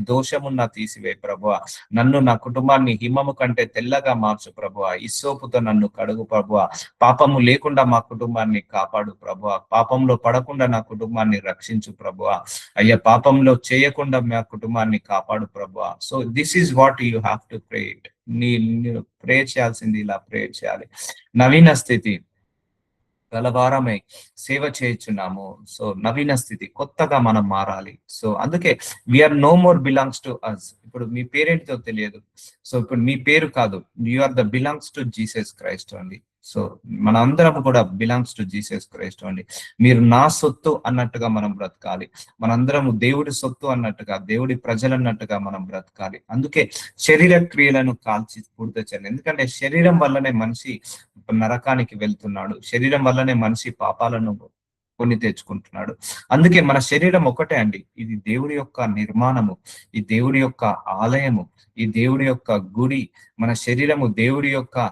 దోషమున్నా తీసివే ప్రభువా. నన్ను, నా కుటుంబాన్ని హిమము కంటే తెల్లగా మార్చు ప్రభువా. ఇస్సోపుతో నన్ను కడుగు ప్రభువా. పాపము లేకుండా మా కుటుంబాన్ని కాపాడు ప్రభువా. పాపంలో పడకుండా నా కుటుంబాన్ని రక్షించు ప్రభువా. అయ్యా పాపంలో చేయకుండా మా కుటుంబాన్ని కాపాడు ప్రభువా. So this is what you have to pray it. Prayer చేయాల్సింది ఇలా ప్రేయర్ చేయాలి. నవీన స్థితి గలవారమై సేవ చేయుచున్నాము. సో నవీన స్థితి, కొత్తగా మనం మారాలి. సో అందుకే we are no more belongs to us. ఇప్పుడు మీ పేరేంటితో తెలియదు. సో ఇప్పుడు మీ పేరు కాదు, you are the belongs to Jesus Christ అండి. సో మన అందరం కూడా బిలాంగ్స్ టు జీసస్ క్రైస్ట్ అండి. మీరు నా సొత్తు అన్నట్టుగా మనం బ్రతకాలి. మనందరం దేవుడి సొత్తు అన్నట్టుగా, దేవుడి ప్రజలు అన్నట్టుగా మనం బ్రతకాలి. అందుకే శరీర క్రియలను కాల్చి పూర్తి చేయాలి. ఎందుకంటే శరీరం వల్లనే మనిషి నరకానికి వెళ్తున్నాడు. శరీరం వల్లనే మనిషి పాపాలను కొని తెచ్చుకుంటున్నాడు. అందుకే మన శరీరం ఒకటే అండి. ఇది దేవుడి యొక్క నిర్మాణము, ఈ దేవుడి యొక్క ఆలయము, ఈ దేవుడి యొక్క గుడి. మన శరీరము దేవుడి యొక్క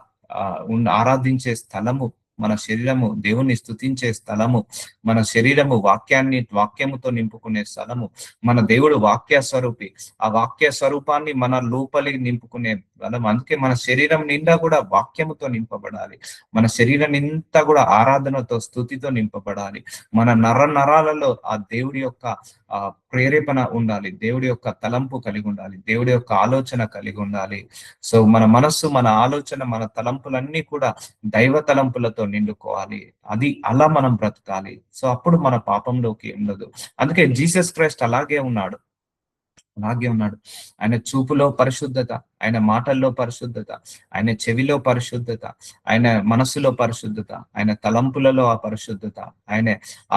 ఆరాధించే స్థలము, మన శరీరము దేవుణ్ణి స్తుతించే స్థలము, మన శరీరము వాక్యముతో నింపుకునే స్థలము. మన దేవుడు వాక్య స్వరూపి. ఆ వాక్య స్వరూపాన్ని మన లోపలి నింపుకునే స్థలం. అందుకే మన శరీరం నిండా కూడా వాక్యముతో నింపబడాలి. మన శరీరం నింతా కూడా ఆరాధనతో, స్తుతితో నింపబడాలి. మన నరాలలో ఆ దేవుడి యొక్క ప్రేరేపణ ఉండాలి. దేవుడి యొక్క తలంపు కలిగి ఉండాలి. దేవుడి యొక్క ఆలోచన కలిగి ఉండాలి. సో మన మనస్సు, మన ఆలోచన, మన తలంపులన్నీ కూడా దైవ తలంపులతో నిండుకోవాలి. అది అలా మనం బ్రతకాలి. సో అప్పుడు మన పాపంలోకి ఉండదు. అందుకే జీసస్ క్రైస్ట్ అలాగే ఉన్నాడు. ఆయన చూపులో పరిశుద్ధత, ఆయన మాటల్లో పరిశుద్ధత, ఆయన చెవిలో పరిశుద్ధత, ఆయన మనస్సులో పరిశుద్ధత, ఆయన తలంపులలో ఆ పరిశుద్ధత, ఆయన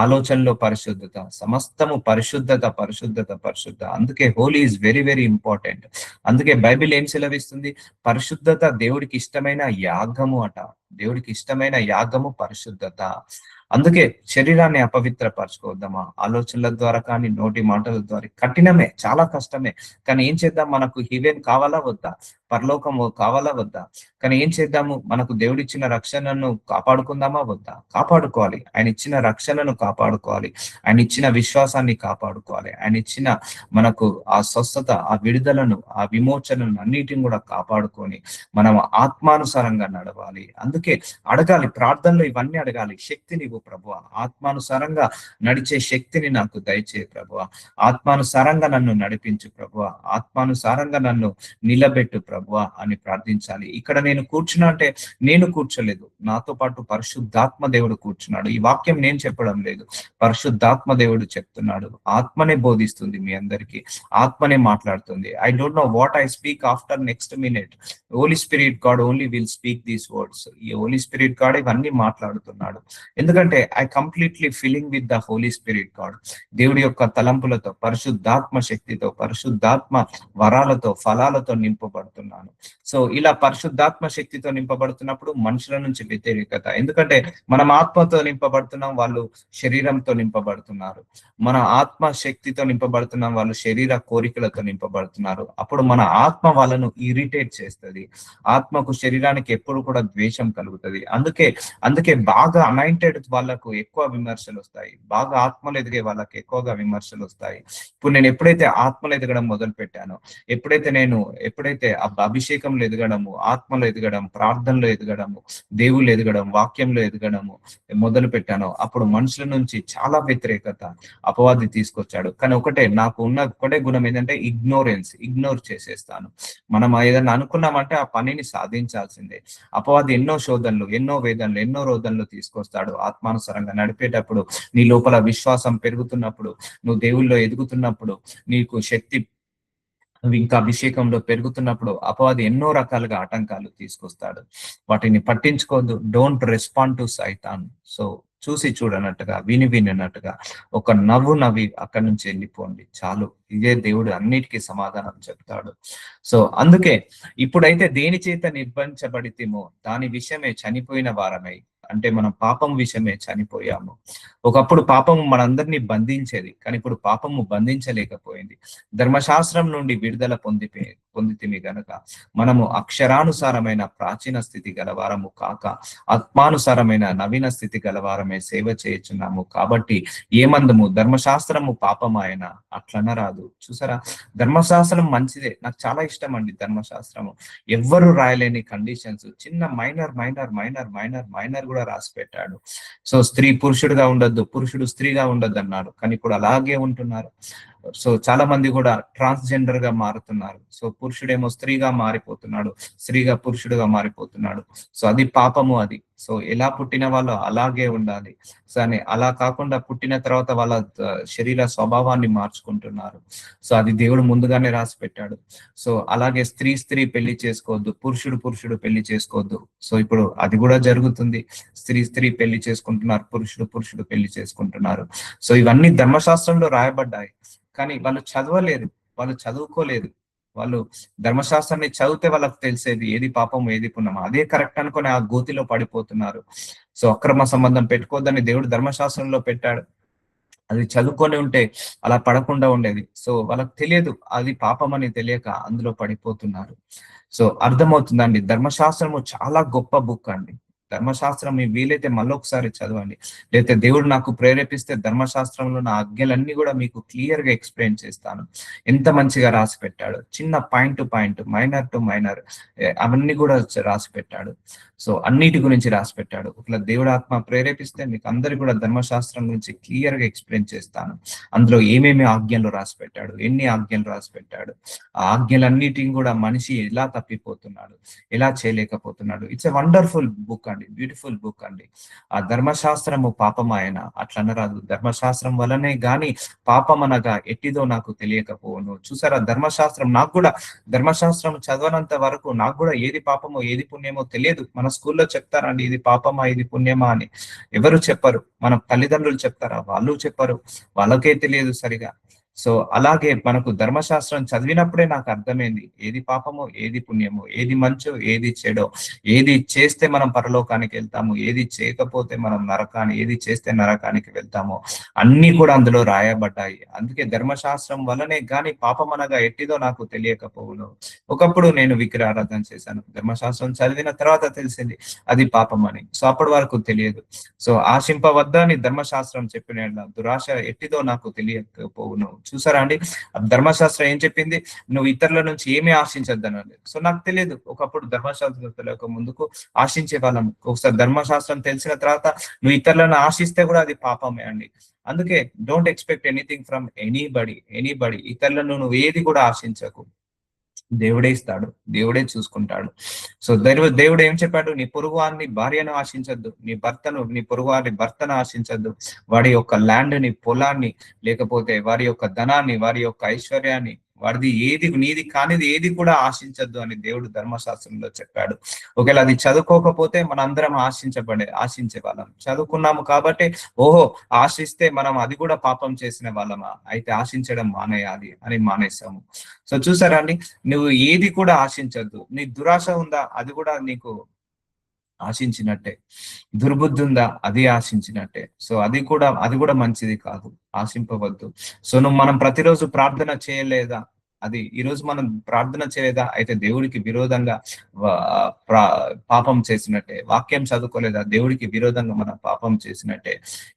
ఆలోచనలో పరిశుద్ధత, సమస్తము పరిశుద్ధత పరిశుద్ధత పరిశుద్ధ. అందుకే holy is very very important. అందుకే బైబిల్ ఏం సెలవిస్తుంది? పరిశుద్ధత దేవుడికి ఇష్టమైన యాగము అట. దేవుడికి ఇష్టమైన యాగము పరిశుద్ధత. అందుకే శరీరాన్ని అపవిత్రపరచుకోవద్దామా? ఆలోచనల ద్వారా కానీ, నోటి మాటల ద్వారా. కఠినమే, చాలా కష్టమే. కానీ ఏం చేద్దాం? మనకు హెవెన్ కావాలా వద్దా? పరలోకము కావాలా వద్దా? కానీ ఏం చేద్దాము? మనకు దేవుడిచ్చిన రక్షణను కాపాడుకుందామా వద్దా? కాపాడుకోవాలి. ఆయన ఇచ్చిన రక్షణను కాపాడుకోవాలి. ఆయన ఇచ్చిన విశ్వాసాన్ని కాపాడుకోవాలి. ఆయన ఇచ్చిన మనకు ఆ స్వస్థత, ఆ విడుదలను, ఆ విమోచనను అన్నిటిని కూడా కాపాడుకొని మనం ఆత్మానుసారంగా నడవాలి. అందుకే అడగాలి, ప్రార్థనలో ఇవన్నీ అడగాలి. శక్తిని ఇవ్వు ప్రభువా, ఆత్మానుసారంగా నడిచే శక్తిని నాకు దయచేయి ప్రభువా, ఆత్మానుసారంగా నన్ను నడిపించు ప్రభువా, ఆత్మానుసారంగా నన్ను నిలబెట్టు ప్రభువా అని ప్రార్థించాలి. ఇక్కడ నేను కూర్చున్నా అంటే నేను కూర్చోలేదు, నాతో పాటు పరిశుద్ధాత్మ దేవుడు కూర్చున్నాడు. ఈ వాక్యం నేను చెప్పడం లేదు, పరిశుద్ధాత్మ దేవుడు చెప్తున్నాడు. ఆత్మనే బోధిస్తుంది మీ అందరికీ, ఆత్మనే మాట్లాడుతుంది. I don't know what I speak after next minute. Holy Spirit God only will speak these words. ఈ హోలీ స్పిరిట్ గాడ్ ఇవన్నీ మాట్లాడుతున్నాడు. ఎందుకంటే I completely feeling with the Holy Spirit God. దేవుడి యొక్క తలంపులతో, పరిశుద్ధాత్మ శక్తితో, పరిశుద్ధాత్మ వరాలతో, ఫలాలతో నింపబడుతున్నాను. సో ఇలా పరిశుద్ధాత్మ శక్తితో నింపబడుతున్నప్పుడు మనుషుల నుంచి వ్యతిరేకత. ఎందుకంటే మనం ఆత్మతో నింపబడుతున్నాం, వాళ్ళు శరీరంతో నింపబడుతున్నారు. మన ఆత్మ శక్తితో నింపబడుతున్నాం, వాళ్ళు శరీర కోరికలతో నింపబడుతున్నారు. అప్పుడు మన ఆత్మ వాళ్ళను ఇరిటేట్ చేస్తుంది. ఆత్మకు శరీరానికి ఎప్పుడు కూడా ద్వేషం కలుగుతుంది. అందుకే బాగా అనాయింటెడ్ వాళ్ళకు ఎక్కువ విమర్శలు వస్తాయి, బాగా ఆత్మలు ఎదిగే వాళ్ళకి ఎక్కువగా విమర్శలు వస్తాయి. ఇప్పుడు నేను ఎప్పుడైతే ఆత్మలు ఎదగడం మొదలు పెట్టానో, ఎప్పుడైతే అభిషేకంలో ఎదగడము, ఆత్మలో ఎదగడం, ప్రార్థనలో ఎదగడము, దేవుళ్ళు ఎదగడం, వాక్యంలో ఎదగడము మొదలు పెట్టానో, అప్పుడు మనుషుల నుంచి చాలా వ్యతిరేకత అపవాది తీసుకొచ్చాడు. కానీ నాకు ఉన్న ఒకటే గుణం ఏంటంటే ఇగ్నోర్ చేసేస్తాను. మనం ఏదైనా అనుకున్నామంటే ఆ పనిని సాధించాల్సిందే. అపవాది ఎన్నో శోధనలు, ఎన్నో వేదనలు, ఎన్నో రోదనలు తీసుకొస్తాడు. ఆత్మానుసారంగా నడిపేటప్పుడు, నీ లోపల విశ్వాసం పెరుగుతున్నప్పుడు, నువ్వు దేవుల్లో ఎదుగుతున్నప్పుడు, నీకు శక్తి ఇంకా అభిషేకంలో పెరుగుతున్నప్పుడు అపవాది ఎన్నో రకాలుగా ఆటంకాలు తీసుకొస్తాడు. వాటిని పట్టించుకోవద్దు. డోంట్ రెస్పాండ్ టు సైతాన్. సో చూసి చూడనట్టుగా, వినినట్టుగా ఒక నవ్వి అక్కడి నుంచి వెళ్ళిపోండి చాలు. ఇదే దేవుడు అన్నిటికీ సమాధానం చెప్తాడు. సో అందుకే ఇప్పుడైతే దేని చేత నిర్బంధించబడితేమో దాని విషయమే చనిపోయిన వారమై, అంటే మనం పాపం విషయమే చనిపోయాము. ఒకప్పుడు పాపము మనందరినీ బంధించేది, కానీ ఇప్పుడు పాపము బంధించలేకపోయింది. ధర్మశాస్త్రం నుండి విడుదల పొందితిమి గనక మనము అక్షరానుసారమైన ప్రాచీన స్థితి గలవారము కాక ఆత్మానుసారమైన నవీన స్థితి గలవారమే సేవ చేయుచున్నాము. కాబట్టి ఏమందము? ధర్మశాస్త్రము పాపమాయన అట్లనరాదు. చూసారా, ధర్మశాస్త్రం మంచిదే, నాకు చాలా ఇష్టం అండి ధర్మశాస్త్రము. ఎవ్వరు రాయలేని కండిషన్స్, చిన్న మైనర్ కూడా రాసి పెట్టాడు. సో స్త్రీ పురుషుడుగా ఉండొద్దు, పురుషుడు స్త్రీగా ఉండొద్దు అన్నాడు, కానీ ఇప్పుడు అలాగే ఉంటున్నారు. సో చాలా మంది కూడా ట్రాన్స్జెండర్ గా మారుతున్నారు. సో పురుషుడేమో స్త్రీగా మారిపోతున్నాడు, స్త్రీగా పురుషుడుగా మారిపోతున్నాడు. సో అది పాపము అది. సో ఎలా పుట్టిన వాళ్ళు అలాగే ఉండాలి. సో అని అలా కాకుండా పుట్టిన తర్వాత వాళ్ళ శరీర స్వభావాన్ని మార్చుకుంటున్నారు. సో అది దేవుడు ముందుగానే రాసి పెట్టాడు. సో అలాగే స్త్రీ స్త్రీ పెళ్లి చేసుకోవద్దు, పురుషుడు పురుషుడు పెళ్లి చేసుకోవద్దు. సో ఇప్పుడు అది కూడా జరుగుతుంది. స్త్రీ స్త్రీ పెళ్లి చేసుకుంటున్నారు, పురుషుడు పురుషుడు పెళ్లి చేసుకుంటున్నారు. సో ఇవన్నీ ధర్మశాస్త్రంలో రాయబడ్డాయి, కానీ వాళ్ళు చదవలేదు, వాళ్ళు చదువుకోలేదు. వాళ్ళు ధర్మశాస్త్రాన్ని చదివితే వాళ్ళకి తెలిసేది ఏది పాపం ఏది పుణ్యం. అదే కరెక్ట్ అనుకుని ఆ గోతిలో పడిపోతున్నారు. సో అక్రమ సంబంధం పెట్టుకోవద్దని దేవుడు ధర్మశాస్త్రంలో పెట్టాడు. అది చదువుకొని ఉంటే అలా పడకుండా ఉండేది. సో వాళ్ళకి తెలియదు, అది పాపం అని తెలియక అందులో పడిపోతున్నారు. సో అర్థమవుతుందండి, ధర్మశాస్త్రము చాలా గొప్ప బుక్ అండి. ధర్మశాస్త్రం మీ వీలైతే మళ్ళొకసారి చదవండి, లేకపోతే దేవుడు నాకు ప్రేరేపిస్తే ధర్మశాస్త్రంలో నా ఆజ్ఞలన్నీ కూడా మీకు క్లియర్ గా ఎక్స్ప్లెయిన్ చేస్తాను. ఎంత మంచిగా రాసి పెట్టాడు, చిన్న point to point, minor to minor అవన్నీ కూడా రాసి పెట్టాడు. సో అన్నిటి గురించి రాసి పెట్టాడు. ఒకవేళ దేవుడు ఆత్మ ప్రేరేపిస్తే మీకు అందరికి కూడా ధర్మశాస్త్రం గురించి క్లియర్ గా ఎక్స్ప్లెయిన్ చేస్తాను. అందులో ఏమేమి ఆజ్ఞలు రాసి పెట్టాడు, ఎన్ని ఆజ్ఞలు రాసి పెట్టాడు, ఆ ఆజ్ఞలన్నిటిని కూడా మనిషి ఎలా తప్పిపోతున్నాడు, ఎలా చేయలేకపోతున్నాడు. ఇట్స్ ఎ వండర్ఫుల్ బుక్ అండి, బ్యూటిఫుల్ బుక్ అండి. ఆ ధర్మశాస్త్రము పాపమాయన అట్లా అనరాదు, ధర్మశాస్త్రం వలనే గాని పాపం అనగా ఎట్టిదో నాకు తెలియకపోను. చూసారా, ధర్మశాస్త్రం నాకు కూడా, ధర్మశాస్త్రం చదవనంత వరకు నాకు కూడా ఏది పాపమో ఏది పుణ్యమో తెలియదు. మన స్కూల్లో చెప్తారండి ఇది పాపమా ఇది పుణ్యమా అని, ఎవరు చెప్పరు. మన తల్లిదండ్రులు చెప్తారా, వాళ్ళు చెప్పరు, వాళ్ళకే తెలియదు సరిగా. సో అలాగే మనకు ధర్మశాస్త్రం చదివినప్పుడే నాకు అర్థమైంది ఏది పాపమో ఏది పుణ్యమో, ఏది మంచో ఏది చెడో, ఏది చేస్తే మనం పరలోకానికి వెళ్తాము, ఏది చేయకపోతే మనం ఏది చేస్తే నరకానికి వెళ్తామో అన్ని కూడా అందులో రాయబడ్డాయి. అందుకే ధర్మశాస్త్రం వల్లనే గాని పాపం అనగా ఎట్టిదో నాకు తెలియకపోవును. ఒకప్పుడు నేను విగ్రహారాధన చేశాను, ధర్మశాస్త్రం చదివిన తర్వాత తెలిసింది అది పాపం అని. సో అప్పటి వరకు తెలియదు. సో ఆశింపవద్దని ధర్మశాస్త్రం చెప్పిన దురాశ ఎట్టిదో నాకు తెలియకపోవును. చూసారా అండి, ధర్మశాస్త్రం ఏం చెప్పింది, నువ్వు ఇతరుల నుంచి ఏమీ ఆశించద్దు అన్నది. సో నాకు తెలియదు, ఒకప్పుడు ధర్మశాస్త్రం తెలియక ముందుకు ఆశించే వాళ్ళం. ఒకసారి ధర్మశాస్త్రం తెలిసిన తర్వాత నువ్వు ఇతరులను ఆశిస్తే కూడా అది పాపమే అండి. అందుకే don't expect anything from anybody. ఇతరులను నువ్వు ఏది కూడా ఆశించకు, దేవుడే ఇస్తాడు, దేవుడే చూసుకుంటాడు. సో దేవుడు ఏం చెప్పాడు, నీ పొరుగువారిని భార్యను ఆశించద్దు, నీ పొరుగువారి భర్తను ఆశించద్దు, వాడి యొక్క ల్యాండ్ ని, పొలాన్ని, లేకపోతే వారి యొక్క ధనాన్ని, వారి యొక్క ఐశ్వర్యాన్ని, వాడిది ఏది నీది కానిది ఏది కూడా ఆశించద్దు అని దేవుడు ధర్మశాస్త్రంలో చెప్పాడు. ఒకవేళ అది చదువుకోకపోతే మనందరం ఆశించే వాళ్ళం. చదువుకున్నాము కాబట్టి ఓహో ఆశిస్తే మనం అది కూడా పాపం చేసిన వాళ్ళమా, అయితే ఆశించడం మానేయాలి అని మానేసాము. సో చూసారా అండి, నువ్వు ఏది కూడా ఆశించద్దు. నీ దురాశ ఉందా, అది కూడా నీకు ఆశించినట్టే. దుర్బుద్ధి ఉందా, అది ఆశించినట్టే. సో అది కూడా మంచిది కాదు, ఆశింపవద్దు. సో మనం ప్రతిరోజు ప్రార్థన చేయలేదా, అది ఈరోజు మనం ప్రార్థన చేయలేదా, అయితే దేవుడికి విరోధంగా పాపం చేసినట్టే. వాక్యం చదువుకోలేదా, దేవుడికి విరోధంగా మనం పాపం చేసినట్టే.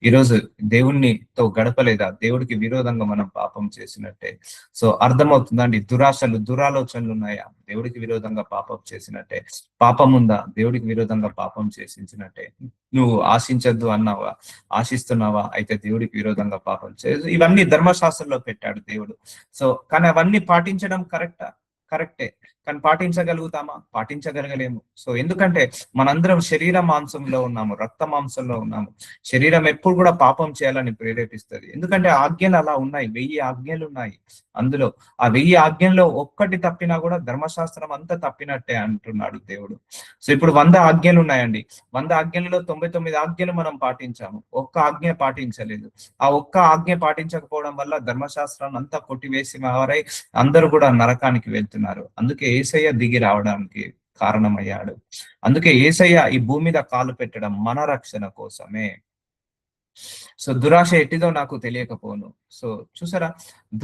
ఈరోజు దేవునితో గడపలేదా, దేవుడికి విరోధంగా మనం పాపం చేసినట్టే. సో అర్థమవుతుందండి, దురాలోచనలు ఉన్నాయా, దేవుడికి విరోధంగా పాపం చేసినట్టే. పాపం ఉందా, దేవుడికి విరోధంగా పాపం చేసినట్టే. నువ్వు ఆశించద్దు అన్నావా, ఆశిస్తున్నావా, అయితే దేవుడికి విరోధంగా పాపం ఇవన్నీ ధర్మశాస్త్రంలో పెట్టాడు దేవుడు. సో కానీ అవన్నీ పాటించడం కరెక్టే, కానీ పాటించగలుగుతామా, పాటించగలగలేము. సో ఎందుకంటే మనందరం శరీర మాంసంలో ఉన్నాము, రక్త మాంసంలో ఉన్నాము. శరీరం ఎప్పుడు కూడా పాపం చేయాలని ప్రేరేపిస్తుంది, ఎందుకంటే ఆజ్ఞలు అలా ఉన్నాయి, 1000 ఆజ్ఞలు ఉన్నాయి. అందులో ఆ 1000 ఆజ్ఞల్లో ఒక్కటి తప్పినా కూడా ధర్మశాస్త్రం అంతా తప్పినట్టే అంటున్నాడు దేవుడు. సో ఇప్పుడు 100 ఆజ్ఞలు ఉన్నాయండి, 100 ఆజ్ఞలలో 99 ఆజ్ఞలు మనం పాటించాము, ఒక్క ఆజ్ఞ పాటించలేదు. ఆ ఒక్క ఆజ్ఞ పాటించకపోవడం వల్ల ధర్మశాస్త్రాన్ని అంతా కొట్టివేసి వారై అందరూ కూడా నరకానికి వెళ్తున్నారు. అందుకే యేసయ్య దిగి రావడానికి కారణమయ్యాడు. అందుకే యేసయ్య ఈ భూమి మీద కాలు పెట్టడం మన రక్షణ కోసమే. సో దురాశ ఎట్టిదో నాకు తెలియకపోను. సో చూసారా,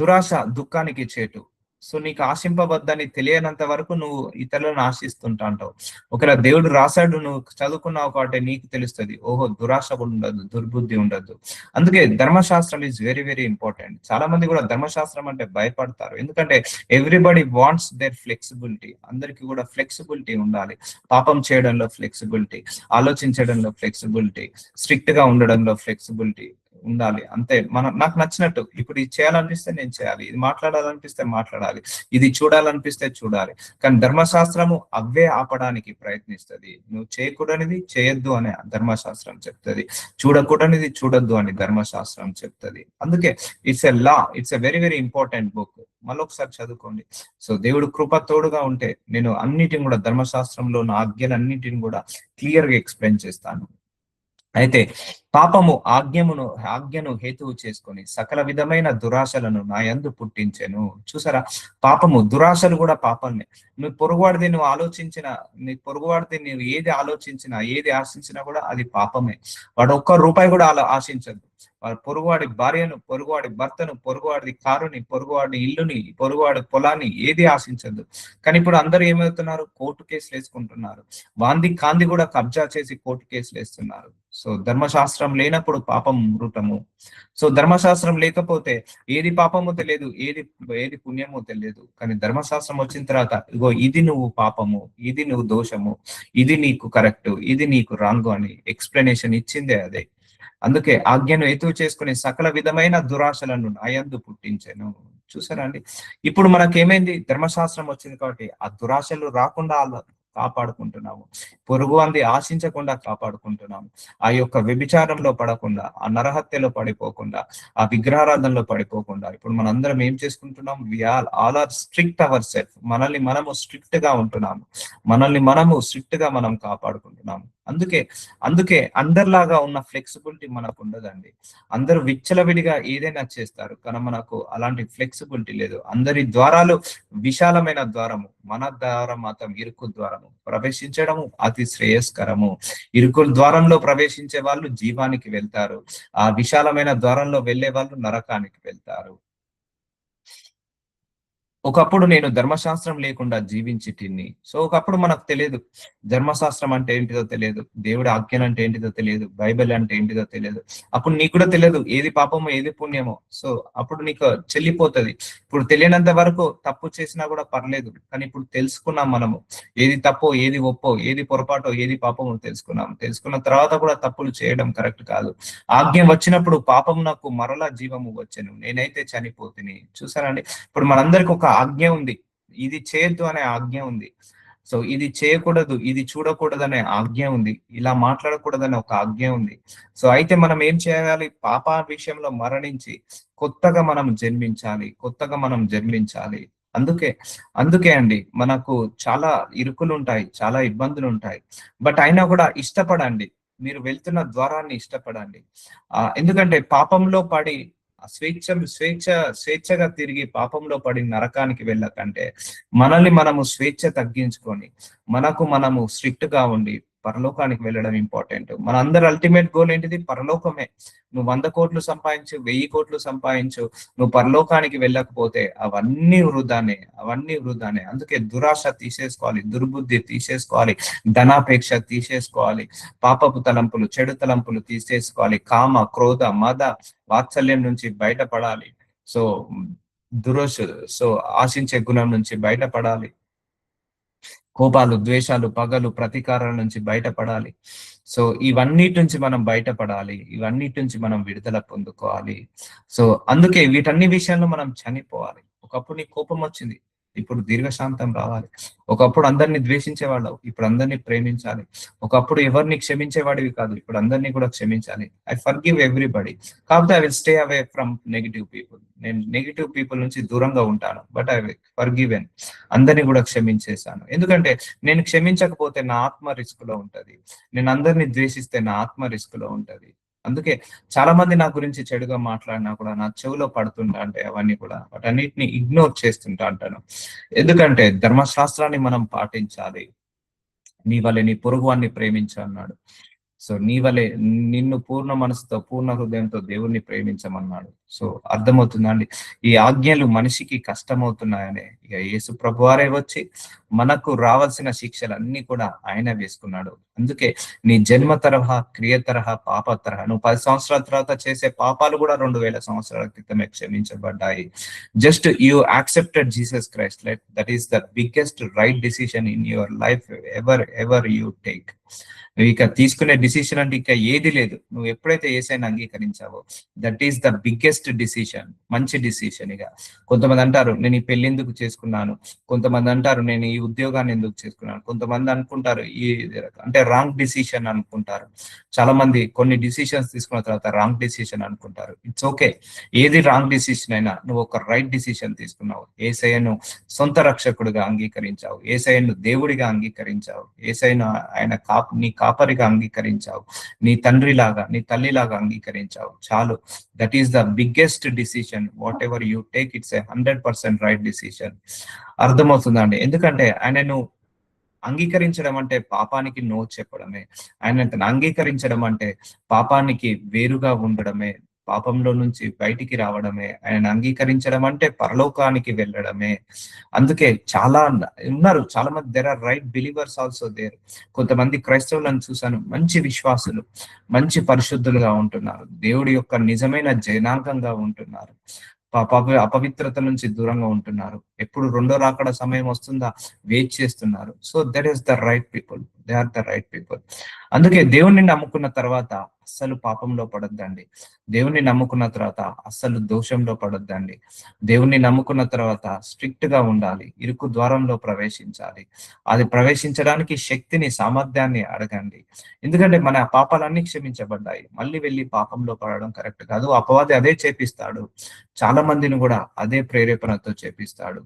దురాశ దుఃఖానికి చేటు. సో నీకు ఆశింపవద్దని తెలియనంత వరకు నువ్వు ఇతరులను ఆశిస్తుంటా అంటావు. ఒకవేళ దేవుడు రాశాడు, నువ్వు చదువుకున్నావు కాబట్టి నీకు తెలుస్తుంది, ఓహో దురాశ ఉండదు, దుర్బుద్ధి ఉండదు. అందుకే ధర్మశాస్త్రం ఈజ్ వెరీ వెరీ ఇంపార్టెంట్. చాలా మంది కూడా ధర్మశాస్త్రం అంటే భయపడతారు, ఎందుకంటే ఎవ్రీబడి వాంట్స్ దేర్ ఫ్లెక్సిబిలిటీ. అందరికీ కూడా ఫ్లెక్సిబిలిటీ ఉండాలి, పాపం చేయడంలో ఫ్లెక్సిబిలిటీ, ఆలోచించడంలో ఫ్లెక్సిబిలిటీ, స్ట్రిక్ట్ గా ఉండడంలో ఫ్లెక్సిబిలిటీ, ఉండాలి అంతే. నాకు నచ్చినట్టు ఇప్పుడు ఇది చేయాలనిపిస్తే నేను చేయాలి, ఇది మాట్లాడాలనిపిస్తే మాట్లాడాలి, ఇది చూడాలనిపిస్తే చూడాలి. కానీ ధర్మశాస్త్రము అవే ఆపడానికి ప్రయత్నిస్తది. నువ్వు చేయకూడనిది చేయొద్దు అని ధర్మశాస్త్రం చెప్తది, చూడకూడనిది చూడొద్దు అని ధర్మశాస్త్రం చెప్తది. అందుకే it's a law, it's a very very important book. మళ్ళొకసారి చదువుకోండి. సో దేవుడు కృప తోడుగా ఉంటే నేను అన్నిటిని కూడా ధర్మశాస్త్రంలో ఉన్న ఆజ్ఞలన్నిటిని కూడా క్లియర్ గా ఎక్స్ప్లెయిన్ చేస్తాను. అయితే పాపము ఆజ్ఞను హేతువు చేసుకొని సకల విధమైన దురాశలను నా యందు పుట్టించెను. చూసారా, పాపము దురాశలు కూడా పాపమే. నువ్వు పొరుగువాడిది నువ్వు ఆలోచించిన, నీ పొరుగువాడిది నువ్వు ఏది ఆలోచించినా ఏది ఆశించినా కూడా అది పాపమే. వాడు ఒక్క రూపాయి కూడా ఆశించదు. వాడు పొరుగువాడి భార్యను, పొరుగువాడి భర్తను, పొరుగువాడి కారుని, పొరుగువాడి ఇల్లుని, పొరుగువాడి పొలాన్ని ఏది ఆశించదు. కానీ ఇప్పుడు అందరూ ఏమవుతున్నారు, కోర్టు కేసులు వేసుకుంటున్నారు. వాంది కాంది కూడా కబ్జా చేసి కోర్టు కేసులు వేస్తున్నారు. సో ధర్మశాస్త్రం లేనప్పుడు పాపం మృతము. సో ధర్మశాస్త్రం లేకపోతే ఏది పాపమో తెలియదు, ఏది ఏది పుణ్యమో తెలియదు. కానీ ధర్మశాస్త్రం వచ్చిన తర్వాత ఇగో ఇది నువ్వు పాపము, ఇది నువ్వు దోషము, ఇది నీకు కరెక్ట్, ఇది నీకు రాంగ్ అని ఎక్స్ప్లెనేషన్ ఇచ్చిందే అదే. అందుకే ఆజ్ఞను హేతువు చేసుకుని సకల విధమైన దురాశలను నా యందు పుట్టించాను. చూసారా అండి, ఇప్పుడు మనకేమైంది, ధర్మశాస్త్రం వచ్చింది కాబట్టి ఆ దురాశలు రాకుండా కాపాడుకుంటున్నాము, పొరుగు అంది ఆశించకుండా కాపాడుకుంటున్నాము, ఆ యొక్క వ్యభిచారంలో పడకుండా, ఆ నరహత్యలో పడిపోకుండా, ఆ విగ్రహారాధనలో పడిపోకుండా ఇప్పుడు మనందరం ఏం చేసుకుంటున్నాం, we all are strict our self. మనల్ని మనము స్ట్రిక్ట్ గా ఉంటున్నాము, మనల్ని మనము స్ట్రిక్ట్ గా మనం కాపాడుకుంటున్నాము. అందుకే అందరిలాగా ఉన్న ఫ్లెక్సిబిలిటీ మనకు ఉండదండి. అందరూ విచ్చలవిడిగా ఏదైనా చేస్తారు, కానీ మనకు అలాంటి ఫ్లెక్సిబిలిటీ లేదు. అందరి ద్వారాలు విశాలమైన ద్వారము, మన ద్వారం మాత్రం ఇరుకు ద్వారము. ప్రవేశించడము అతి శ్రేయస్కరము. ఇరుకు ద్వారంలో ప్రవేశించే వాళ్ళు జీవానికి వెళ్తారు, ఆ విశాలమైన ద్వారంలో వెళ్లే వాళ్ళు నరకానికి వెళ్తారు. ఒకప్పుడు నేను ధర్మశాస్త్రం లేకుండా జీవించిటిని. సో ఒకప్పుడు మనకు తెలియదు ధర్మశాస్త్రం అంటే ఏంటిదో తెలియదు, దేవుడి ఆజ్ఞలు అంటే ఏంటిదో తెలియదు, బైబిల్ అంటే ఏంటిదో తెలియదు. అప్పుడు నీకు కూడా తెలియదు ఏది పాపమో ఏది పుణ్యమో. సో అప్పుడు నీకు చెల్లిపోతది. ఇప్పుడు తెలియనంత వరకు తప్పు చేసినా కూడా పర్లేదు, కానీ ఇప్పుడు తెలుసుకున్నాం మనము ఏది తప్పో ఏది ఒప్పో, ఏది పొరపాటో ఏది పాపమో తెలుసుకున్నాం. తెలుసుకున్న తర్వాత కూడా తప్పులు చేయడం కరెక్ట్ కాదు. ఆజ్ఞ వచ్చినప్పుడు పాపం నాకు మరలా జీవము వచ్చెను, నేనైతే చనిపోతిని. చూసారండి, ఇప్పుడు మనందరికి ఒక ఆజ్ఞ ఉంది, ఇది చేయొద్దు అనే ఆజ్ఞ ఉంది. సో ఇది చేయకూడదు, ఇది చూడకూడదు అనే ఆజ్ఞ ఉంది, ఇలా మాట్లాడకూడదనే ఒక ఆజ్ఞ ఉంది. సో అయితే మనం ఏం చేయాలి, పాప విషయంలో మరణించి కొత్తగా మనం జన్మించాలి. అందుకే అండి మనకు చాలా ఇరుకులు ఉంటాయి, చాలా ఇబ్బందులు ఉంటాయి. బట్ అయినా కూడా ఇష్టపడండి, మీరు వెళ్తున్న ద్వారాన్ని ఇష్టపడండి. ఎందుకంటే పాపంలో పడి స్వేచ్ఛగా తిరిగి పాపంలో పడి నరకానికి వెళ్ళకంటే మనల్ని మనము స్వేచ్ఛ తగ్గించుకొని మనము స్ట్రిక్ట్ గా ఉండి పరలోకానికి వెళ్ళడం ఇంపార్టెంట్. మన అందరి అల్టిమేట్ గోల్ ఏంటిది, పరలోకమే. నువ్వు 100 కోట్లు సంపాదించు, 1000 కోట్లు సంపాదించు, నువ్వు పరలోకానికి వెళ్ళకపోతే అవన్నీ వృధానే. అందుకే దురాశ తీసేసుకోవాలి, దుర్బుద్ధి తీసేసుకోవాలి, ధనాపేక్ష తీసేసుకోవాలి, పాపపు తలంపులు, చెడు తలంపులు తీసేసుకోవాలి, కామ, క్రోధ, మద, వాత్సల్యం నుంచి బయటపడాలి. సో సో ఆశించే గుణం నుంచి బయటపడాలి, కోపాలు, ద్వేషాలు, పగలు, ప్రతీకారాల నుంచి బయటపడాలి. సో ఇవన్నిటి నుంచి మనం బయటపడాలి, ఇవన్నిటి నుంచి మనం విడుదల పొందుకోవాలి. సో అందుకే వీటన్ని విషయాల్లో మనం చనిపోవాలి. ఒకప్పుడు నీకు కోపం వచ్చింది, ఇప్పుడు దీర్ఘశాంతం రావాలి. ఒకప్పుడు అందరిని ద్వేషించేవాళ్ళవు, ఇప్పుడు అందరినీ ప్రేమించాలి. ఒకప్పుడు ఎవరిని క్షమించేవాడివి కాదు, ఇప్పుడు అందరినీ కూడా క్షమించాలి. ఐ ఫర్గివ్ ఎవ్రీబడి, కాకపోతే I will stay away from negative people. నేను నెగిటివ్ పీపుల్ నుంచి దూరంగా ఉంటాను, బట్ ఐ ఫర్గివెన్, అందరినీ కూడా క్షమించేశాను. ఎందుకంటే నేను క్షమించకపోతే నా ఆత్మ రిస్క్ లో ఉంటది, నేను అందరినీ ద్వేషిస్తే నా ఆత్మ రిస్క్ లో ఉంటది. అందుకే చాలా మంది నా గురించి చెడుగా మాట్లాడినా కూడా నా చెవిలో పడుతుంటా అంటే అవన్నీ కూడా వాటన్నిటిని ఇగ్నోర్ చేస్తుంటా అంటాను. ఎందుకంటే ధర్మశాస్త్రాన్ని మనం పాటించాలి. నీ వలె నీ పొరుగువాన్ని ప్రేమించు అన్నాడు. సో నీ వలె నిన్ను పూర్ణ మనసుతో పూర్ణ హృదయంతో దేవుణ్ణి ప్రేమించమన్నాడు. సో అర్థమవుతుందండి, ఈ ఆజ్ఞలు మనిషికి కష్టమవుతున్నాయనే ఇక యేసు ప్రభువారే వచ్చి మనకు రావాల్సిన శిక్షలన్నీ కూడా ఆయన వేసుకున్నాడు. అందుకే నీ జన్మ తరహా, క్రియ తరహా, పాప తరహా, నువ్వు 10 సంవత్సరాల తర్వాత చేసే పాపాలు కూడా 2000 సంవత్సరాల క్రితమే క్షమించబడ్డాయి. Just you accepted Jesus Christ, like that is the biggest right decision in your life ever ever you take. నువ్వు ఇక తీసుకునే డిసిషన్ అంటే ఇక ఏది లేదు. నువ్వు ఎప్పుడైతే యేసయ్యను అంగీకరించావో that is the biggest decision, మంచి డిసిషన్. ఇక కొంతమంది అంటారు నేను ఈ పెళ్లి ఎందుకు చేసుకున్నాను, కొంతమంది అంటారు నేను ఈ ఉద్యోగాన్ని ఎందుకు చేసుకున్నాను, కొంతమంది అనుకుంటారు ఈ అంటే రాంగ్ డిసిషన్ అనుకుంటారు. చాలా మంది కొన్ని డిసిషన్స్ తీసుకున్న తర్వాత రాంగ్ డిసిషన్ అనుకుంటారు. ఇట్స్ ఓకే, ఏది రాంగ్ డిసిషన్ అయినా నువ్వు ఒక రైట్ డిసిషన్ తీసుకున్నావు. యేసయ్యను సొంత రక్షకుడిగా అంగీకరించావు, యేసయ్యను దేవుడిగా అంగీకరించావు, యేసయ్యను ఆయన నీ కాపరిగా అంగీకరించావు, నీ తండ్రిలాగా నీ తల్లిలాగా అంగీకరించావు. చాలు, that is the biggest decision. What ever you take, it's 100% right decision. అర్థమవుతుందండి? ఎందుకంటే ఆయనను అంగీకరించడం అంటే పాపానికి నో చెప్పడమే. ఆయనను అంగీకరించడం అంటే పాపానికి వేరుగా ఉండడమే, పాపంలో నుంచి బయటికి రావడమే. ఆయనను అంగీకరించడం అంటే పరలోకానికి వెళ్ళడమే. అందుకే చాలా ఉన్నారు, చాలా మంది there are right believers also there. కొంతమంది క్రైస్తవులను చూశాను, మంచి విశ్వాసులు, మంచి పరిశుద్ధులుగా ఉంటున్నారు, దేవుడి యొక్క నిజమైన జనాంగంగా ఉంటున్నారు, అపవిత్రత నుంచి దూరంగా ఉంటున్నారు. ఎప్పుడు రెండో రాకడ సమయం వస్తుందా వెయిట్ చేస్తున్నారు. So that is the right people, they are the right people. అందుకే దేవుణ్ణి నమ్ముకున్న తర్వాత అస్సలు పాపంలో పడొద్దండి. దేవుణ్ణి నమ్ముకున్న తర్వాత అస్సలు దోషంలో పడొద్దండి. దేవుణ్ణి నమ్ముకున్న తర్వాత స్ట్రిక్ట్ గా ఉండాలి, ఇరుకు ద్వారంలో ప్రవేశించాలి. అది ప్రవేశించడానికి శక్తిని, సామర్థ్యాన్ని అడగండి. ఎందుకంటే మన పాపాలన్నీ క్షమించబడ్డాయి. మళ్ళీ వెళ్ళి పాపంలో పడడం కరెక్ట్ కాదు. అపవాది అదే చేపిస్తాడు, చాలా మందిని కూడా అదే ప్రేరేపణతో చేపిస్తాడు.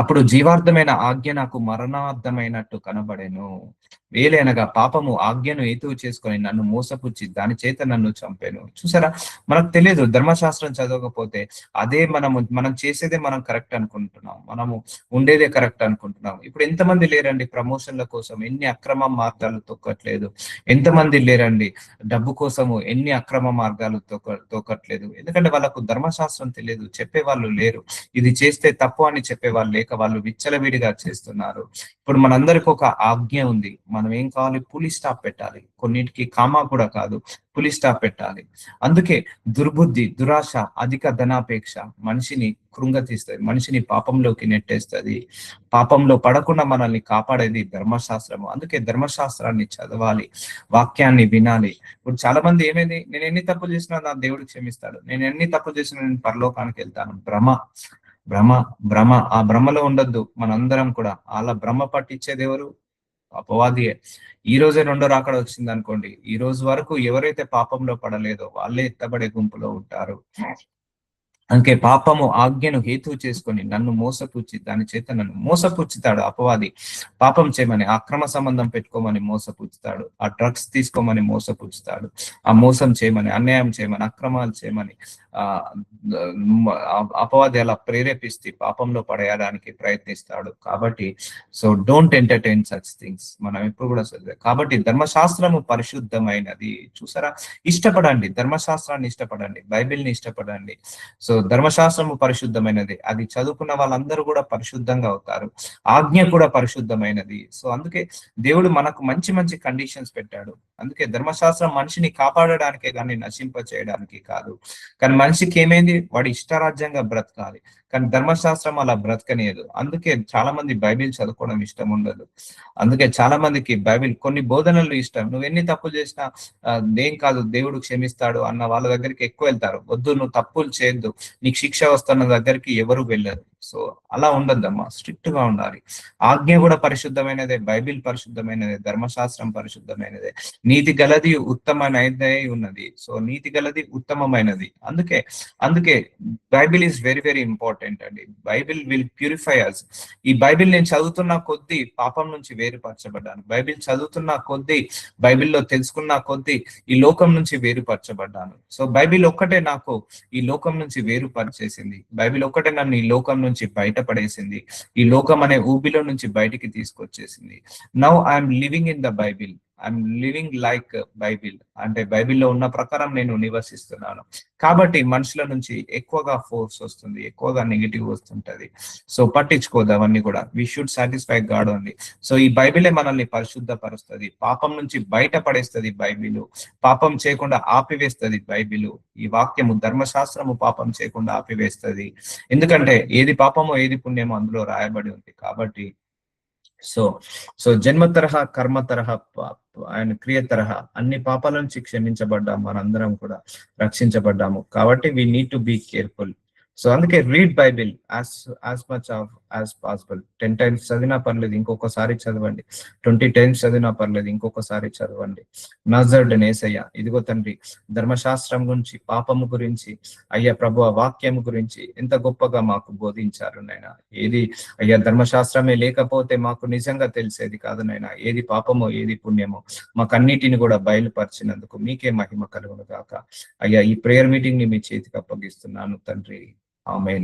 అప్పుడు జీవార్థమైన ఆజ్ఞ నాకు మరణార్థమైనట్టు కనబడెను. వేలైనగా పాపము ఆజ్ఞను హేతువు చేసుకొని నన్ను మోసపుచ్చి దాని చేత నన్ను చంపాను. చూసారా, మనకు తెలియదు, ధర్మశాస్త్రం చదవకపోతే అదే మనం చేసేదే మనం కరెక్ట్ అనుకుంటున్నాం, మనము ఉండేదే కరెక్ట్ అనుకుంటున్నాం. ఇప్పుడు ఎంతమంది లేరండి ప్రమోషన్ల కోసం ఎన్ని అక్రమ మార్గాలు తొక్కట్లేదు, ఎంతమంది లేరండి డబ్బు కోసము ఎన్ని అక్రమ మార్గాలు తొక్కట్లేదు. ఎందుకంటే వాళ్ళకు ధర్మశాస్త్రం తెలియదు, చెప్పేవాళ్ళు లేరు. ఇది చేస్తే తప్పు అని చెప్పేవాళ్ళు లేక వాళ్ళు విచ్చలవిడిగా చేస్తున్నారు. ఇప్పుడు మనందరికి ఒక ఆజ్ఞ ఉంది, మనం ఏం కావాలి, పులి స్టాప్ పెట్టాలి. కొన్నిటికి కామా కూడా కాదు, పులి స్టాప్ పెట్టాలి. అందుకే దుర్బుద్ధి, దురాశ, అధిక ధనాపేక్ష మనిషిని కృంగతీస్తుంది, మనిషిని పాపంలోకి నెట్టేస్తుంది. పాపంలో పడకుండా మనల్ని కాపాడేది ధర్మశాస్త్రము. అందుకే ధర్మశాస్త్రాన్ని చదవాలి, వాక్యాన్ని వినాలి. ఇప్పుడు చాలా మంది ఏమైంది, నేను ఎన్ని తప్పులు చేసినా నా దేవుడు క్షమిస్తాడు, నేను ఎన్ని తప్పులు చేసినా నేను పరలోకానికి వెళ్తాను. భ్రమ, భ్రమ, భ్రమ. ఆ భ్రమలో ఉండొద్దు మనందరం కూడా. అలా భ్రమ పట్టించేది ఎవరు? అపవాదియే. ఈ రోజే రెండో రాకడ వచ్చింది అనుకోండి, ఈ రోజు వరకు ఎవరైతే పాపంలో పడలేదో వాళ్ళే ఎత్తబడే గుంపులో ఉంటారు. అందుకే పాపము ఆజ్ఞను హేతువు చేసుకొని నన్ను మోసపుచ్చి దాని చేత నన్ను మోసపుచ్చుతాడు అపవాది. పాపం చేయమని, అక్రమ సంబంధం పెట్టుకోమని మోసపుచ్చుతాడు, ఆ డ్రగ్స్ తీసుకోమని మోసపుచ్చుతాడు, ఆ మోసం చేయమని, అన్యాయం చేయమని, అక్రమాలు చేయమని ఆ అపవాది అలా ప్రేరేపిస్తే పాపంలో పడేయడానికి ప్రయత్నిస్తాడు. కాబట్టి so don't entertain such things. మనం ఎప్పుడు కూడా కాబట్టి ధర్మశాస్త్రము పరిశుద్ధమైనది. చూసారా, ఇష్టపడండి, ధర్మశాస్త్రాన్ని ఇష్టపడండి, బైబిల్ని ఇష్టపడండి. సో ధర్మశాస్త్రము పరిశుద్ధమైనది, అది చదువుకున్న వాళ్ళందరూ కూడా పరిశుద్ధంగా అవుతారు. ఆజ్ఞ కూడా పరిశుద్ధమైనది. సో అందుకే దేవుడు మనకు మంచి మంచి కండిషన్స్ పెట్టాడు. అందుకే ధర్మశాస్త్రం మనిషిని కాపాడడానికే కానీ నశింప చేయడానికి కాదు. కానీ మనిషికి ఏమైంది, వాడి ఇష్టరాజ్యంగా బ్రతకాలి, కానీ ధర్మశాస్త్రం అలా బ్రతకనియదు. అందుకే చాలా మంది బైబిల్ చదువుకోవడం ఇష్టం ఉండదు. అందుకే చాలా మందికి బైబిల్ కొన్ని బోధనలు ఇష్టం, నువ్వు ఎన్ని తప్పులు చేసినా ఏం కాదు, దేవుడు క్షమిస్తాడు అన్న వాళ్ళ దగ్గరికి ఎక్కువ వెళ్తారు. వద్దు, నువ్వు తప్పులు చేయొద్దు, నీకు శిక్ష వస్తున్న దగ్గరికి ఎవరు వెళ్ళరు. సో అలా ఉండద్దమ్మా, స్ట్రిక్ట్ గా ఉండాలి. ఆజ్ఞ కూడా పరిశుద్ధమైనదే, బైబిల్ పరిశుద్ధమైనదే, ధర్మశాస్త్రం పరిశుద్ధమైనదే, నీతి గలది ఉత్తమమైనదే ఉన్నది. సో నీతి గలది ఉత్తమమైనది. అందుకే Bible is very very important అండి. బైబిల్ విల్ ప్యూరిఫై అస్. ఈ బైబిల్ నేను చదువుతున్న కొద్దీ పాపం నుంచి వేరుపరచబడ్డాను, బైబిల్ చదువుతున్న కొద్దీ, బైబిల్లో తెలుసుకున్న కొద్దీ ఈ లోకం నుంచి వేరుపరచబడ్డాను. సో బైబిల్ ఒక్కటే నాకు ఈ లోకం నుంచి వేరుపరిచేసింది, బైబిల్ ఒక్కటే నన్ను ఈ లోకం నుంచి బయటపడేసింది, ఈ లోకం అనే ఊబిలో నుంచి బయటికి తీసుకొచ్చేసింది. Now I'm living in the Bible, I'm living like Bible, అంటే బైబిల్లో ఉన్న ప్రకారం నేను నివసిస్తున్నాను. కాబట్టి మనుషుల నుంచి ఎక్కువగా ఫోర్స్ వస్తుంది, ఎక్కువగా నెగిటివ్ వస్తుంటది. సో పట్టించుకోదు అవన్నీ కూడా. We should satisfy God only. So ఈ బైబిలే మనల్ని పరిశుద్ధపరుస్తుంది, పాపం నుంచి బయట పడేస్తుంది బైబిలు, పాపం చేయకుండా ఆపివేస్తుంది బైబిలు. ఈ వాక్యము ధర్మశాస్త్రము పాపం చేయకుండా ఆపివేస్తుంది. ఎందుకంటే ఏది పాపమో ఏది పుణ్యమో అందులో రాయబడి ఉంది. కాబట్టి సో సో జన్మ తరహా, కర్మ తరహా, ఆయన క్రియ తరహా అన్ని పాపాల నుంచి క్షమించబడ్డాము, మనందరం కూడా రక్షించబడ్డాము. కాబట్టి we need to be careful. So అందుకే read Bible as much of as possible. 10 times చదివినా పర్లేదు, ఇంకొకసారి చదవండి. 20 times చదివినా పర్లేదు, ఇంకొకసారి చదవండి. నజరుడు యేసయ్య, ఇదిగో తండ్రి, ధర్మశాస్త్రం గురించి, పాపము గురించి, అయ్యా ప్రభు వాక్యము గురించి ఎంత గొప్పగా మాకు బోధించారు నాయన. ఏది అయ్యా ధర్మశాస్త్రమే లేకపోతే మాకు నిజంగా తెలిసేది కాదు నాయన, ఏది పాపమో ఏది పుణ్యమో మాకన్నిటిని కూడా బయలుపరిచినందుకు మీకే మహిమ కలుగును గాక. అయ్యా ఈ ప్రేయర్ మీటింగ్ ని మీ చేతికి అప్పగిస్తున్నాను తండ్రి. ఆమేన్.